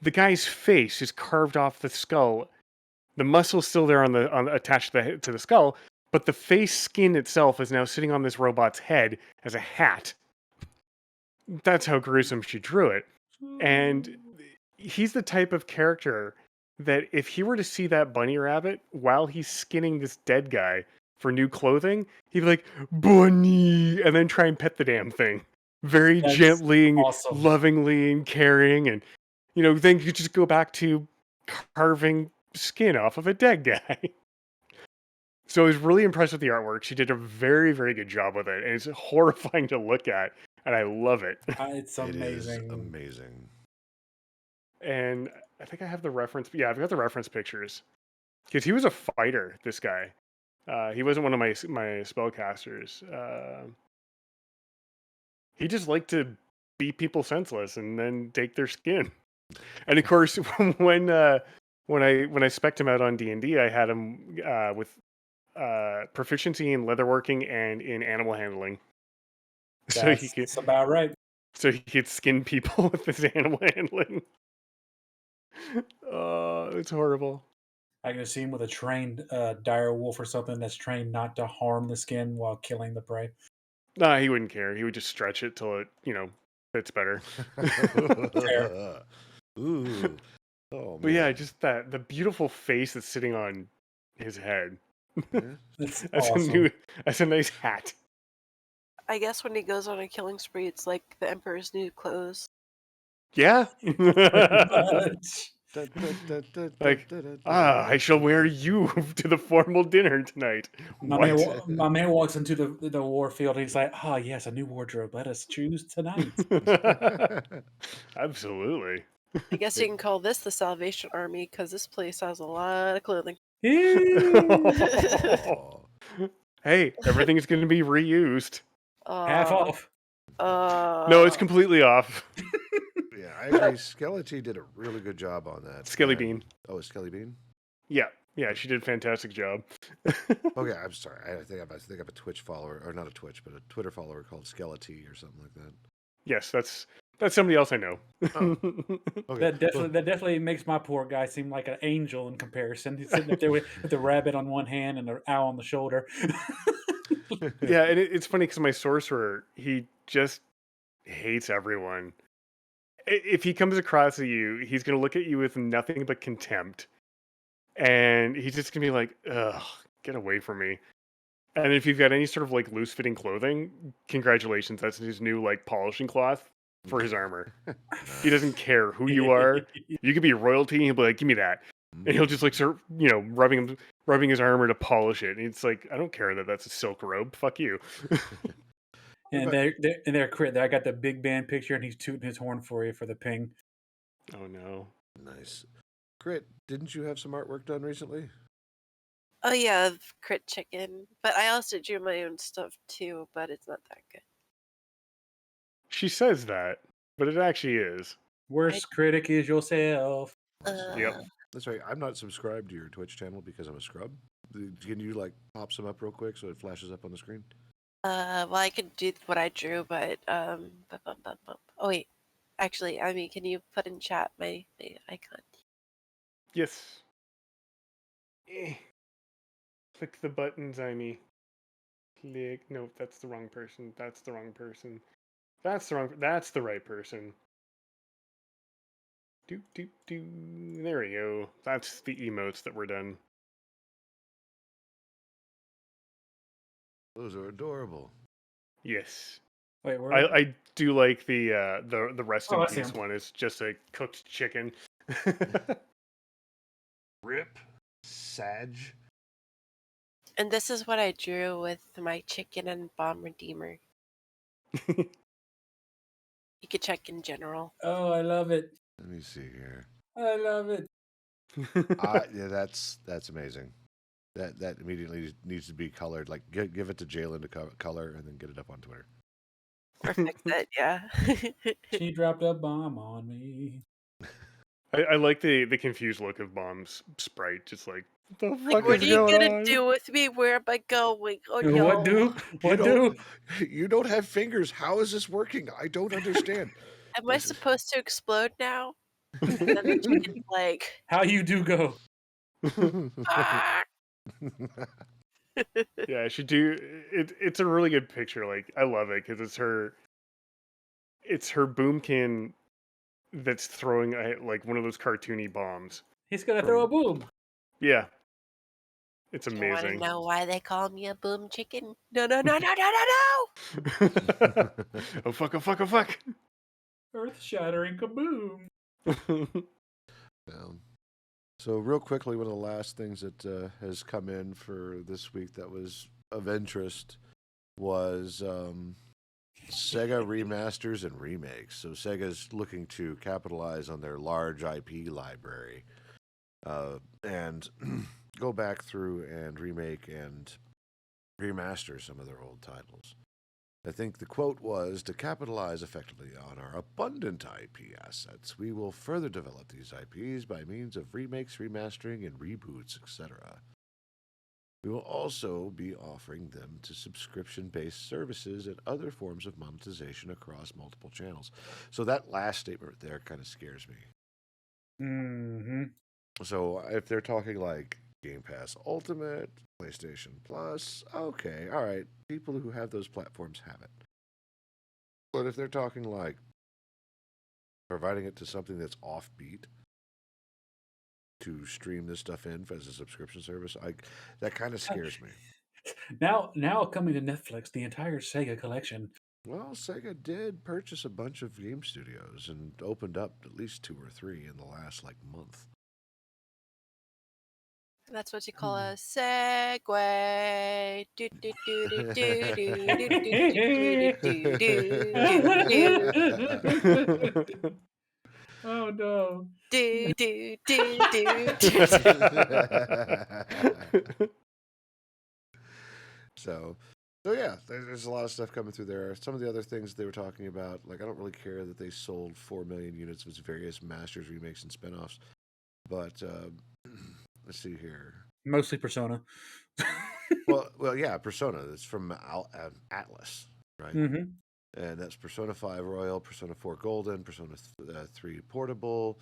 the guy's face is carved off the skull. The muscle's still there attached to the skull, but the face skin itself is now sitting on this robot's head as a hat. That's how gruesome she drew it. And he's the type of character that if he were to see that bunny rabbit while he's skinning this dead guy for new clothing, he'd be like, "Bunny," and then try and pet the damn thing. Very That's gently, and awesome. lovingly, and caring. And, then you just go back to carving skin off of a dead guy. So I was really impressed with the artwork. She did a very, very good job with it. And it's horrifying to look at. And I love it. It's It is amazing. amazing. And I think I have the reference. Yeah, I've got the reference pictures. Because he was a fighter, this guy. He wasn't one of my spellcasters. He just liked to beat people senseless and then take their skin. And of course, when I spec'd him out on D&D, I had him with proficiency in leatherworking and in animal handling, so That's about right. he could skin people with his animal handling. Oh, it's horrible. I can see him with a trained dire wolf or something that's trained not to harm the skin while killing the prey. Nah, he wouldn't care. He would just stretch it till it, fits better. Ooh. Oh, But yeah, man. just the beautiful face that's sitting on his head. Yeah. That's That's awesome. that's a nice hat. I guess when he goes on a killing spree, it's like the Emperor's new clothes. Yeah. Pretty much. Like, I shall wear you to the formal dinner tonight. My What? man walks into the war field and he's like, "Ah, yes, a new wardrobe. Let us choose tonight." Absolutely. I guess you can call this the Salvation Army because this place has a lot of clothing. Oh. Hey, everything's going to be reused. Half off. No, it's completely off. Yeah, I agree. Skeleton did a really good job on that. Skelly And- Bean. Oh, it's Skelly Bean? Yeah, she did a fantastic job. Okay, I'm sorry. I think I have a Twitch follower, or not a Twitch, but a Twitter follower called Skelety or something like that. Yes, that's somebody else I know. Oh. Okay. That definitely makes my poor guy seem like an angel in comparison. He's sitting up there with the rabbit on one hand and the owl on the shoulder. Yeah, and it's funny because my sorcerer, he just hates everyone. If he comes across you, he's going to look at you with nothing but contempt. And he's just going to be like, ugh, get away from me. And if you've got any sort of like loose fitting clothing, congratulations. That's his new like polishing cloth for his armor. He doesn't care who you are. You could be royalty, and he'll be like, give me that. And he'll just like start, rubbing his armor to polish it. And it's like, I don't care that that's a silk robe. Fuck you. And they're crit. I got the big band picture, and he's tooting his horn for you for the ping. Oh no. Nice. Crit, didn't you have some artwork done recently? Oh yeah, Crit Chicken. But I also drew my own stuff too, but it's not that good. She says that, but it actually is. Worst critic is yourself. Yep. That's right. I'm not subscribed to your Twitch channel because I'm a scrub. Can you like pop some up real quick so it flashes up on the screen? Well, I could do what I drew, but oh wait, actually, I mean, can you put in chat my icon? Yes. Click the buttons, Click. No, that's the wrong person. That's the wrong person. That's the right person. Doop doop doo. There we go. That's the emotes that were done. Those are adorable. Yes. Wait, where? I do like the rest in I see peace him. one. It's just a cooked chicken. Rip. Sag. And this is what I drew with my chicken and bomb redeemer. You could check in general. Oh, I love it. Let me see here. I love it. Yeah, that's amazing. That immediately needs to be colored. Like, give it to Jalen to color, and then get it up on Twitter. Or fix it, yeah. She dropped a bomb on me. I like the confused look of Bomb's sprite. Just like, what the Like, fuck what is are you going gonna on? do with me? Where am I going? Oh no. What do? What do? You don't have fingers. How is this working? I don't understand. Am I supposed to explode now? And then the chicken's like, How you do go? ah! Yeah, I should do it. It's a really good picture. Like, I love it because it's her boomkin that's throwing like one of those cartoony bombs. He's gonna throw a boom. Yeah, it's You want to amazing. know why they call me a boom chicken? No, no, no, no, no, no, no! Oh fuck! Oh fuck! Oh fuck! Earth shattering kaboom. So real quickly, one of the last things that has come in for this week that was of interest was Sega remasters and remakes. So Sega's looking to capitalize on their large IP library and go back through and remake and remaster some of their old titles. I think the quote was, to capitalize effectively on our abundant IP assets, we will further develop these IPs by means of remakes, remastering, and reboots, etc. We will also be offering them to subscription-based services and other forms of monetization across multiple channels. So that last statement right there kind of scares me. Mm-hmm. So if they're talking like Game Pass Ultimate, PlayStation Plus, okay, all right. People who have those platforms have it. But if they're talking like providing it to something that's offbeat to stream this stuff in as a subscription service, that kind of scares me. Now coming to Netflix, the entire Sega collection. Well, Sega did purchase a bunch of game studios and opened up at least 2 or 3 in the last month. That's what you call a segue. Do, do, do, do, do, do, do, do, do, do, do, do. Oh no. Do, do, do, do, do. So yeah, there's a lot of stuff coming through there. Some of the other things they were talking about, like I don't really care that they sold 4 million units of its various masters, remakes, and spinoffs. But let's see here. Mostly Persona. Well, yeah, Persona. That's from Atlas, right? Mm-hmm. And that's Persona 5 Royal, Persona 4 Golden, Persona 3 Portable,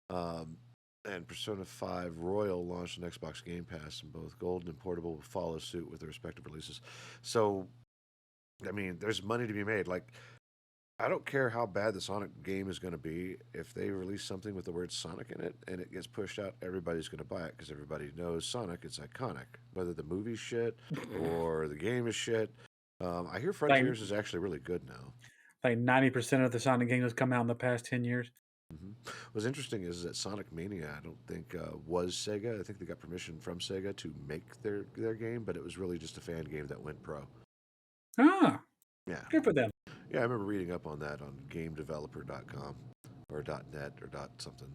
and Persona 5 Royal launched on Xbox Game Pass, and both Golden and Portable will follow suit with their respective releases. So, I mean, there's money to be made. Like, I don't care how bad the Sonic game is going to be. If they release something with the word Sonic in it and it gets pushed out, everybody's going to buy it because everybody knows Sonic. It's iconic. Whether the movie's shit or the game is shit. I hear Frontiers is actually really good now. Like 90% of the Sonic games have come out in the past 10 years. What's interesting is that Sonic Mania, I don't think was Sega. I think they got permission from Sega to make their game, but it was really just a fan game that went pro. Ah, Yeah. good for them. Yeah, I remember reading up on that on gamedeveloper.com or .net or .something.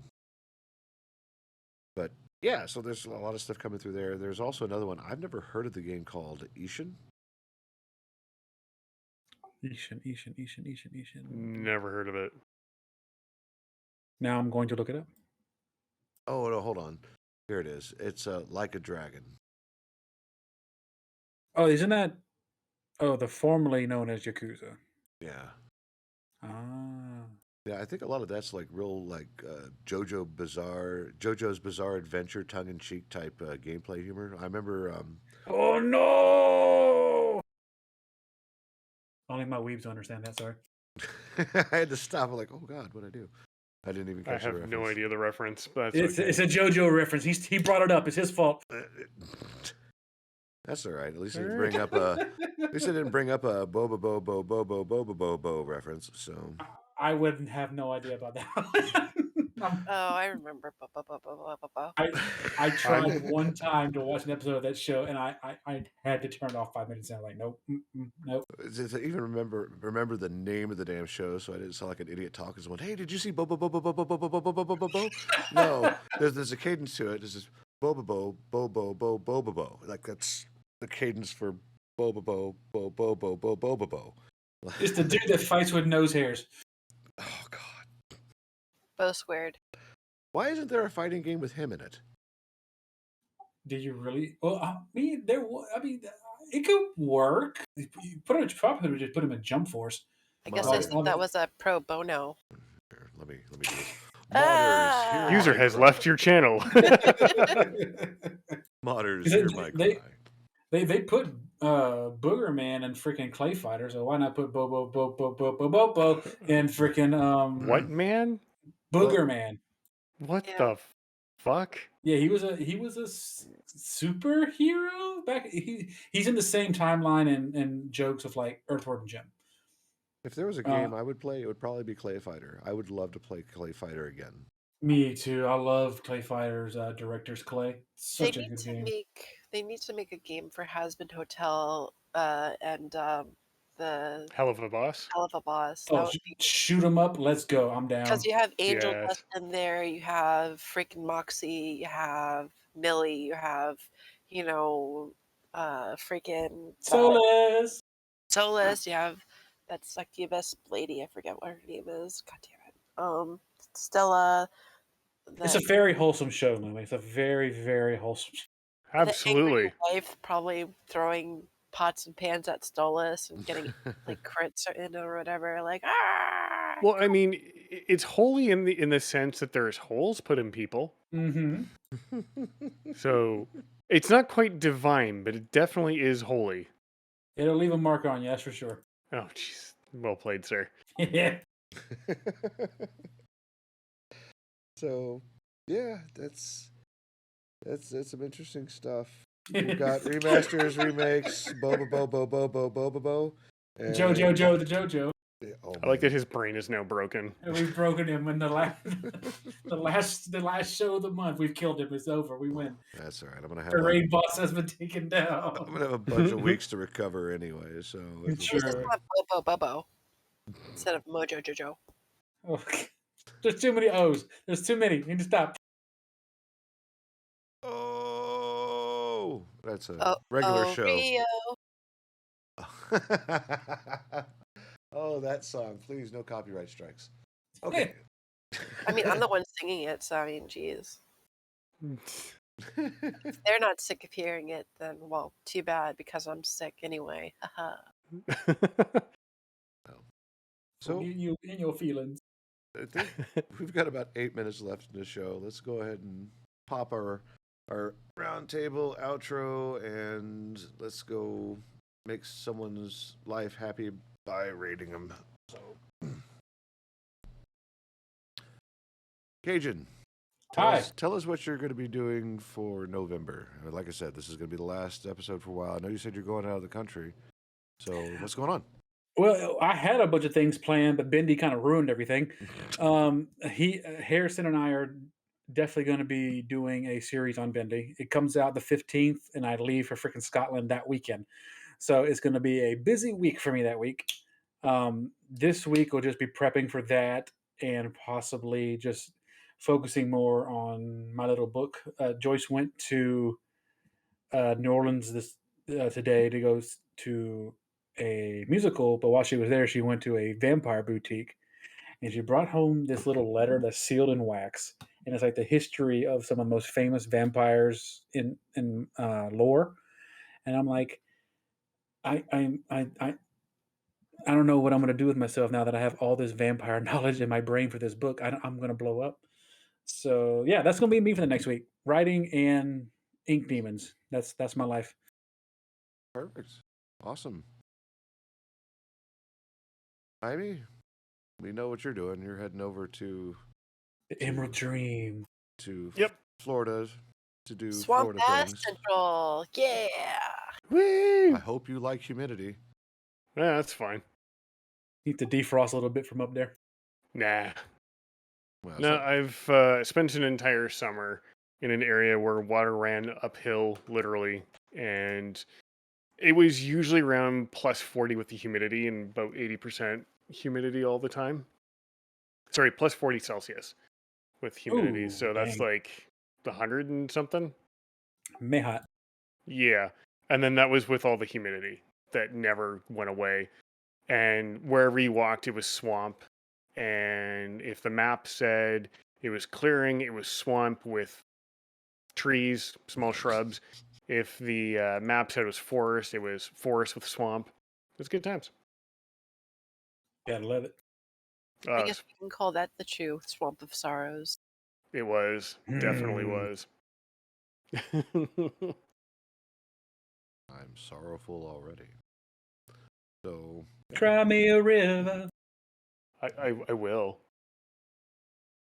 But yeah, so there's a lot of stuff coming through there. There's also another one. I've never heard of the game called Ishin. Ishin. Never heard of it. Now I'm going to look it up. Oh, no, hold on. Here it is. It's Like a Dragon. Oh, isn't that... Oh, the formerly known as Yakuza. Yeah. Ah. Yeah, I think a lot of that's like real JoJo's Bizarre Adventure, tongue-in-cheek type gameplay humor. I remember... Oh, no! Only my weebs understand that, sorry. I had to stop. I'm like, oh God, what'd I do? I didn't even I catch the have reference. no idea the reference, but It's okay. a JoJo reference. He brought it up. It's his fault. That's all right. At least it didn't bring up a. At least it didn't bring up a boba bo bo bo bo bo bo bo bo reference. So I wouldn't have no idea about that. Oh, I remember. I tried one time to watch an episode of that show, and I had to turn it off 5 minutes in. I'm like, nope, nope. to even remember the name of the damn show, so I didn't sound like an idiot talking to someone. Hey, did you see bo bo bo bo bo bo bo bo bo bo bo bo bo? No, there's a cadence to it. This is bo bo bo bo bo bo bo bo bo. Like that's the cadence for bo bo bo bo bo bo bo bo bo bo. It's the dude that fights with nose hairs. Oh God. Both squared. Why isn't there a fighting game with him in it? Do you really? Well, I mean, it could work. You probably just put him in Jump Force. I guess Modern. that was a pro bono. Here, let me do this. Ah! Modders, hear User my has cry. left your channel. Modders, hear my cry. They put Booger Man and freaking Clay Fighter, so why not put Bo and freaking What man? Booger Man? What Yeah. the fuck? Yeah, he was a superhero back. He's in the same timeline and jokes of like Earthworm Jim. If there was a game I would play, it would probably be Clay Fighter. I would love to play Clay Fighter again. Me too. I love Clay Fighter's director's Clay. They Such a good game. need to make a game for Hazbin Hotel and the Hell of a boss. Hell of a Boss. That Oh, would be shoot 'em up. Let's go. I'm down. because you have Angel Yes. Dust in there, you have freaking Moxie, you have Millie, you have freaking Solus. Solus, you have that succubus lady. I forget what her name is. God damn it. Stella, It's a the very wholesome show, Lily. It's a very, very wholesome show. the angry Absolutely. wife probably throwing pots and pans at Stolas and getting like crits in or whatever. Like, ah, Well, I mean, it's holy in the sense that there's holes put in people. Mm-hmm. So it's not quite divine, but it definitely is holy. It'll leave a mark on you, that's for sure. Oh, jeez. Well played, sir. Yeah. So, yeah, that's some interesting stuff. We've got remasters, remakes, boba bo bo bo bo bo bo bo. Jojo Joe the Jojo. Oh, I like man. that his brain is now broken. And we've broken him in the last show of the month. We've killed him. It's over. We win. That's all right. I'm gonna have The raid boss has been taken I'm down. gonna have a bunch of weeks to recover anyway. So you just Sure. have Bobo Bobo instead of Mojo Jojo. Okay. There's too many O's. There's too many. You need to stop. Oh, that's a Oh, regular oh, show. Rio. Oh, that song. Please, no copyright strikes. Okay. I mean, I'm the one singing it, so I mean, geez. If they're not sick of hearing it, then, well, too bad, because I'm sick anyway. Haha. So you in your feelings. I think we've got about 8 minutes left in the show. Let's go ahead and pop our roundtable outro, and let's go make someone's life happy by rating them. So, Cajun, tell us what you're going to be doing for November. Like I said, this is going to be the last episode for a while. I know you said you're going out of the country. So what's going on? Well, I had a bunch of things planned, but Bendy kind of ruined everything. Harrison and I are definitely going to be doing a series on Bendy. It comes out the 15th, and I leave for freaking Scotland that weekend. So it's going to be a busy week for me that week. This week will just be prepping for that and possibly just focusing more on my little book. Joyce went to New Orleans today to go to a musical, but while she was there, she went to a vampire boutique, and she brought home this little letter that's sealed in wax, and it's like the history of some of the most famous vampires in lore. And I'm like, I don't know what I'm going to do with myself now that I have all this vampire knowledge in my brain for this book. I'm going to blow up. So yeah, that's going to be me for the next week. Writing and ink demons. That's my life. Perfect. Awesome. Ivy, we know what you're doing. You're heading over to The Emerald Dream. Yep. Florida to do Swamp Florida Bass things. Central. Yeah. Woo! I hope you like humidity. Yeah, that's fine. Need to defrost a little bit from up there. Nah. Well, No, so- I've spent an entire summer in an area where water ran uphill, literally, and it was usually around plus 40 with the humidity and about 80% humidity all the time. Sorry, plus 40 Celsius with humidity. Ooh, So that's dang. like the 100 and something. Mayhot. Yeah. And then that was with all the humidity that never went away. And wherever you walked, it was swamp. And if the map said it was clearing, it was swamp with trees, small shrubs. If the map said it was forest with swamp. It was good times. Gotta love it. I guess we can call that the true Swamp of Sorrows. It was. Definitely Hmm. was. I'm sorrowful already. So Cry me a river. I will.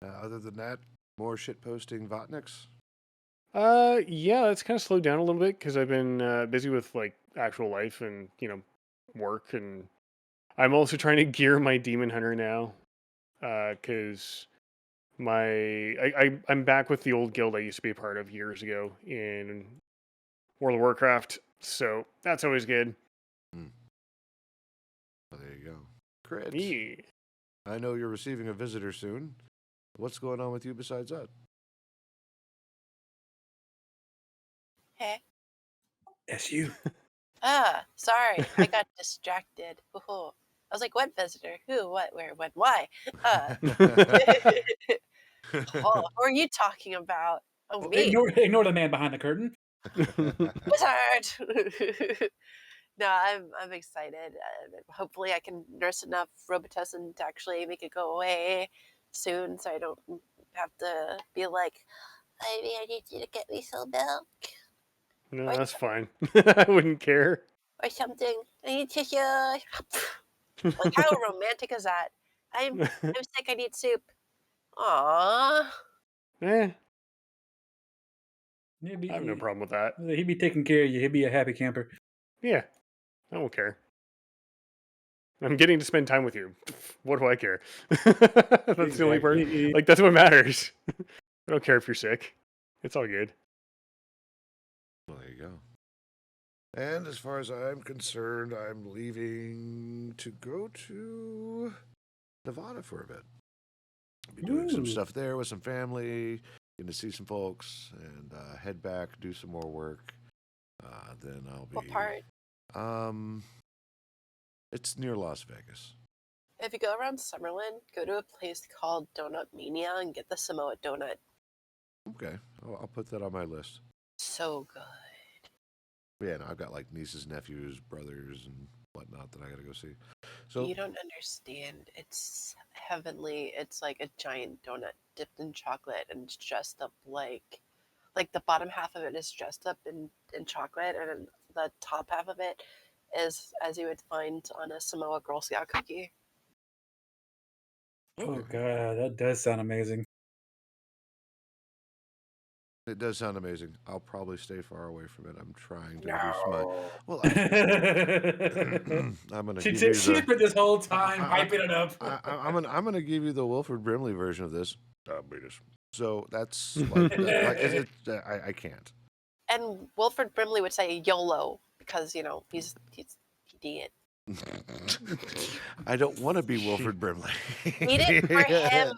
other than that, more shitposting Votniks. Yeah, it's kind of slowed down a little bit because I've been busy with like actual life and work, and I'm also trying to gear my Demon Hunter now because I'm back with the old guild I used to be a part of years ago in World of Warcraft, so that's always good. Well, there you go. Crit. Yeah. I know you're receiving a visitor soon. What's going on with you besides that? Hey. That's you. Sorry. I got distracted. Woohoo. I was like, what visitor? Who? What? Where? When? Why? Oh, who are you talking about? Oh, me. Ignore the man behind the curtain. Wizard! No, I'm excited. Hopefully, I can nurse enough Robitussin to actually make it go away soon, so I don't have to be like, maybe I need you to get me some milk No, or, that's fine. I wouldn't care. or something. I need tissue. Like, how romantic is that? I'm sick. I need soup. Aww. Eh, Maybe I have no problem with that. he'd be taking care of you. He'd be a happy camper. Yeah, I don't care. I'm getting to spend time with you. What do I care? That's the only part. Exactly. Like, that's what matters. I don't care if you're sick. It's all good. Well, there you go. And as far as I'm concerned, I'm leaving to go to Nevada for a bit. Be doing some Ooh. stuff there with some family, getting to see some folks, and head back, do some more work. Then I'll be. What part? It's near Las Vegas. If you go around Summerlin, go to a place called Donut Mania and get the Samoa donut. Okay, I'll put that on my list. So good. Yeah, no, I've got like nieces, nephews, brothers, and whatnot that I gotta go see. So You don't understand. It's heavenly. It's like a giant donut dipped in chocolate and it's dressed up like the bottom half of it is dressed up in chocolate, and then the top half of it is as you would find on a Samoa Girl Scout cookie. Oh god, that does sound amazing. it does sound amazing. I'll probably stay far away from it. I'm trying to No. reduce my. Well, I'm gonna She give you she the. spent this whole time hyping it up. I'm gonna give you the Wilford Brimley version of this. Diabetes. So that's I can't. And Wilford Brimley would say YOLO because he's he did. I don't want to be Wilford Brimley. Eat it for him.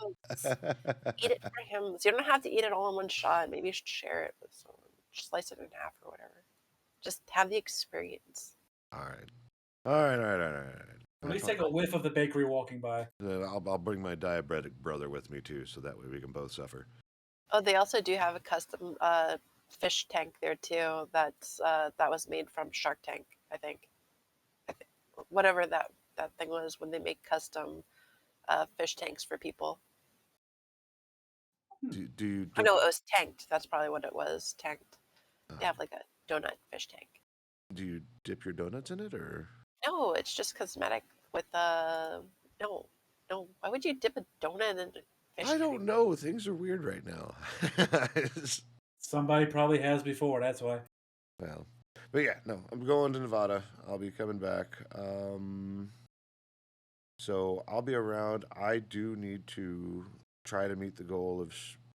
Eat it for him. So you don't have to eat it all in one shot. Maybe you should share it with someone. Just slice it in half or whatever. Just have the experience. All right. At least take a whiff of the bakery walking by. I'll bring my diabetic brother with me too, so that way we can both suffer. Oh, they also do have a custom fish tank there too. That was made from Shark Tank, I think. Whatever that thing was when they make custom fish tanks for people. Do you? Oh no, it was tanked. That's probably what it was. Tanked. They have like a donut fish tank. Do you dip your donuts in it, or? No, it's just cosmetic with no. Why would you dip a donut in a fish I don't tank? know. Things are weird right now. Somebody probably has before, that's why. Well, but yeah, no, I'm going to Nevada. I'll be coming back. So I'll be around. I do need to try to meet the goal of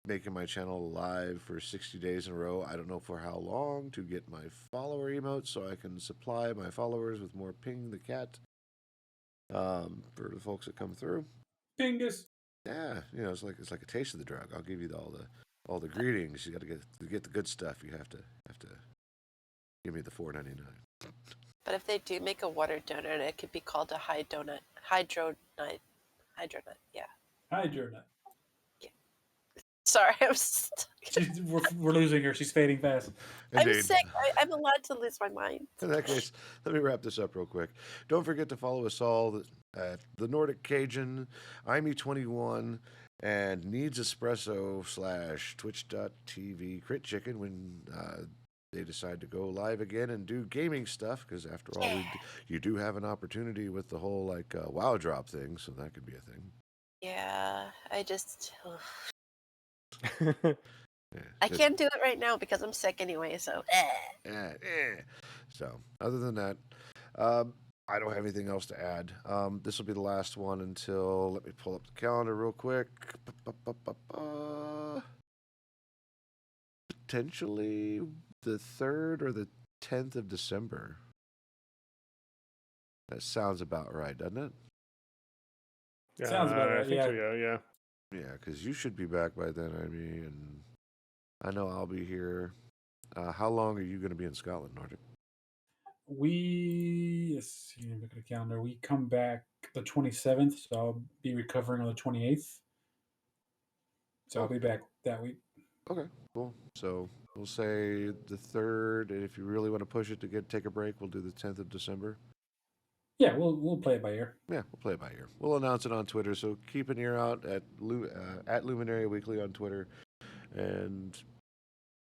making my channel live for 60 days in a row. I don't know for how long, to get my follower emotes so I can supply my followers with more Ping the Cat for the folks that come through. Dingus. Yeah, it's like a taste of the drug. I'll give you all the greetings. You got to get the good stuff. You have to give me the $4.99. But if they do make a water donut, it could be called a hydronut. Hydronut. Yeah. Hydronut. Sorry, We're losing her. She's fading fast. Indeed. I'm sick. I'm allowed to lose my mind. In that case, let me wrap this up real quick. Don't forget to follow us all at the Nordic Cajun, IME21, and Needs Espresso / Twitch.tv Crit Chicken when they decide to go live again and do gaming stuff. Because after all, you do have an opportunity with the whole WoW drop thing, so that could be a thing. Yeah, I just. Yeah, I can't do it right now because I'm sick anyway. So. So other than that, I don't have anything else to add. This will be the last one until, let me pull up the calendar real quick. Potentially the 3rd or the 10th of December. That sounds about right, doesn't it? Sounds about right, I think yeah. so, yeah. Yeah, because you should be back by then, and I know I'll be here. How long are you going to be in Scotland, Nordic? let's see, look at the calendar. We come back the 27th, so I'll be recovering on the 28th. So I'll be back that week. Okay, cool. So we'll say the 3rd, and if you really want to push it to take a break, we'll do the 10th of December. Yeah, we'll play it by ear. Yeah, we'll play it by ear. We'll announce it on Twitter, so keep an ear out at Luminary Weekly on Twitter, and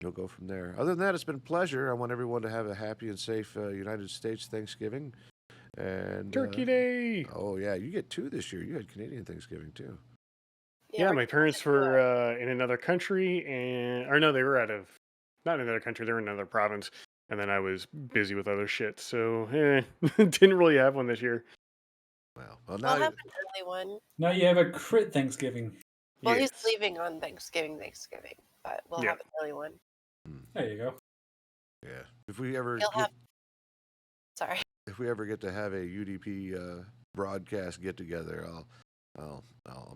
you'll go from there. Other than that, it's been a pleasure. I want everyone to have a happy and safe United States Thanksgiving. And Turkey Day. Oh, yeah, you get 2 this year. You had Canadian Thanksgiving, too. Yeah, we're my doing parents it were in another country, or no, they were not in another country, they were in another province, and then I was busy with other shit, so didn't really have one this year. Well, We'll now have an early one. Now you have a crit Thanksgiving. Well, Yes. he's leaving on Thanksgiving, but we'll Yeah. have an early one. There you go. yeah, if we ever He'll get, have. Sorry. if we ever get to have a UDP broadcast get together, I'll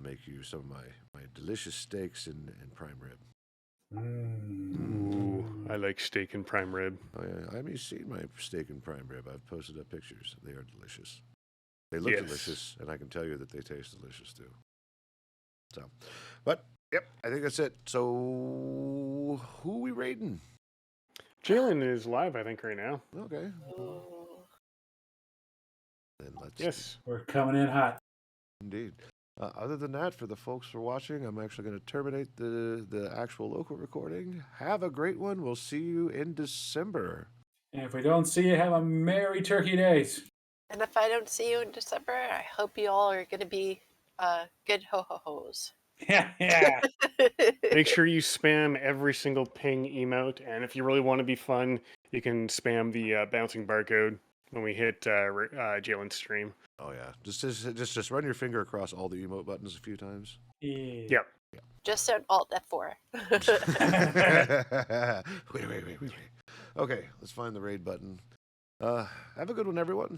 make you some of my delicious steaks and prime rib. Ooh, I like steak and prime rib. Oh yeah, I mean, seen my steak and prime rib. I've posted up pictures. They are delicious. They look Yes. delicious, and I can tell you that they taste delicious too. So, but yep, I think that's it. So, who are we raiding? Jalen is live, I think, right now. Okay, Ooh. then let's. Yes. We're coming in hot. Indeed. Other than that, for the folks who are watching, I'm actually going to terminate the actual local recording. Have a great one. We'll see you in December. And if we don't see you, have a merry turkey days. And if I don't see you in December, I hope you all are going to be good ho-ho-hos. Yeah. Make sure you spam every single ping emote, and if you really want to be fun, you can spam the bouncing barcode when we hit Jalen's stream. Oh yeah, just run your finger across all the emote buttons a few times. Yeah. Yep. Just don't Alt F4. Wait. Okay, let's find the raid button. Have a good one, everyone.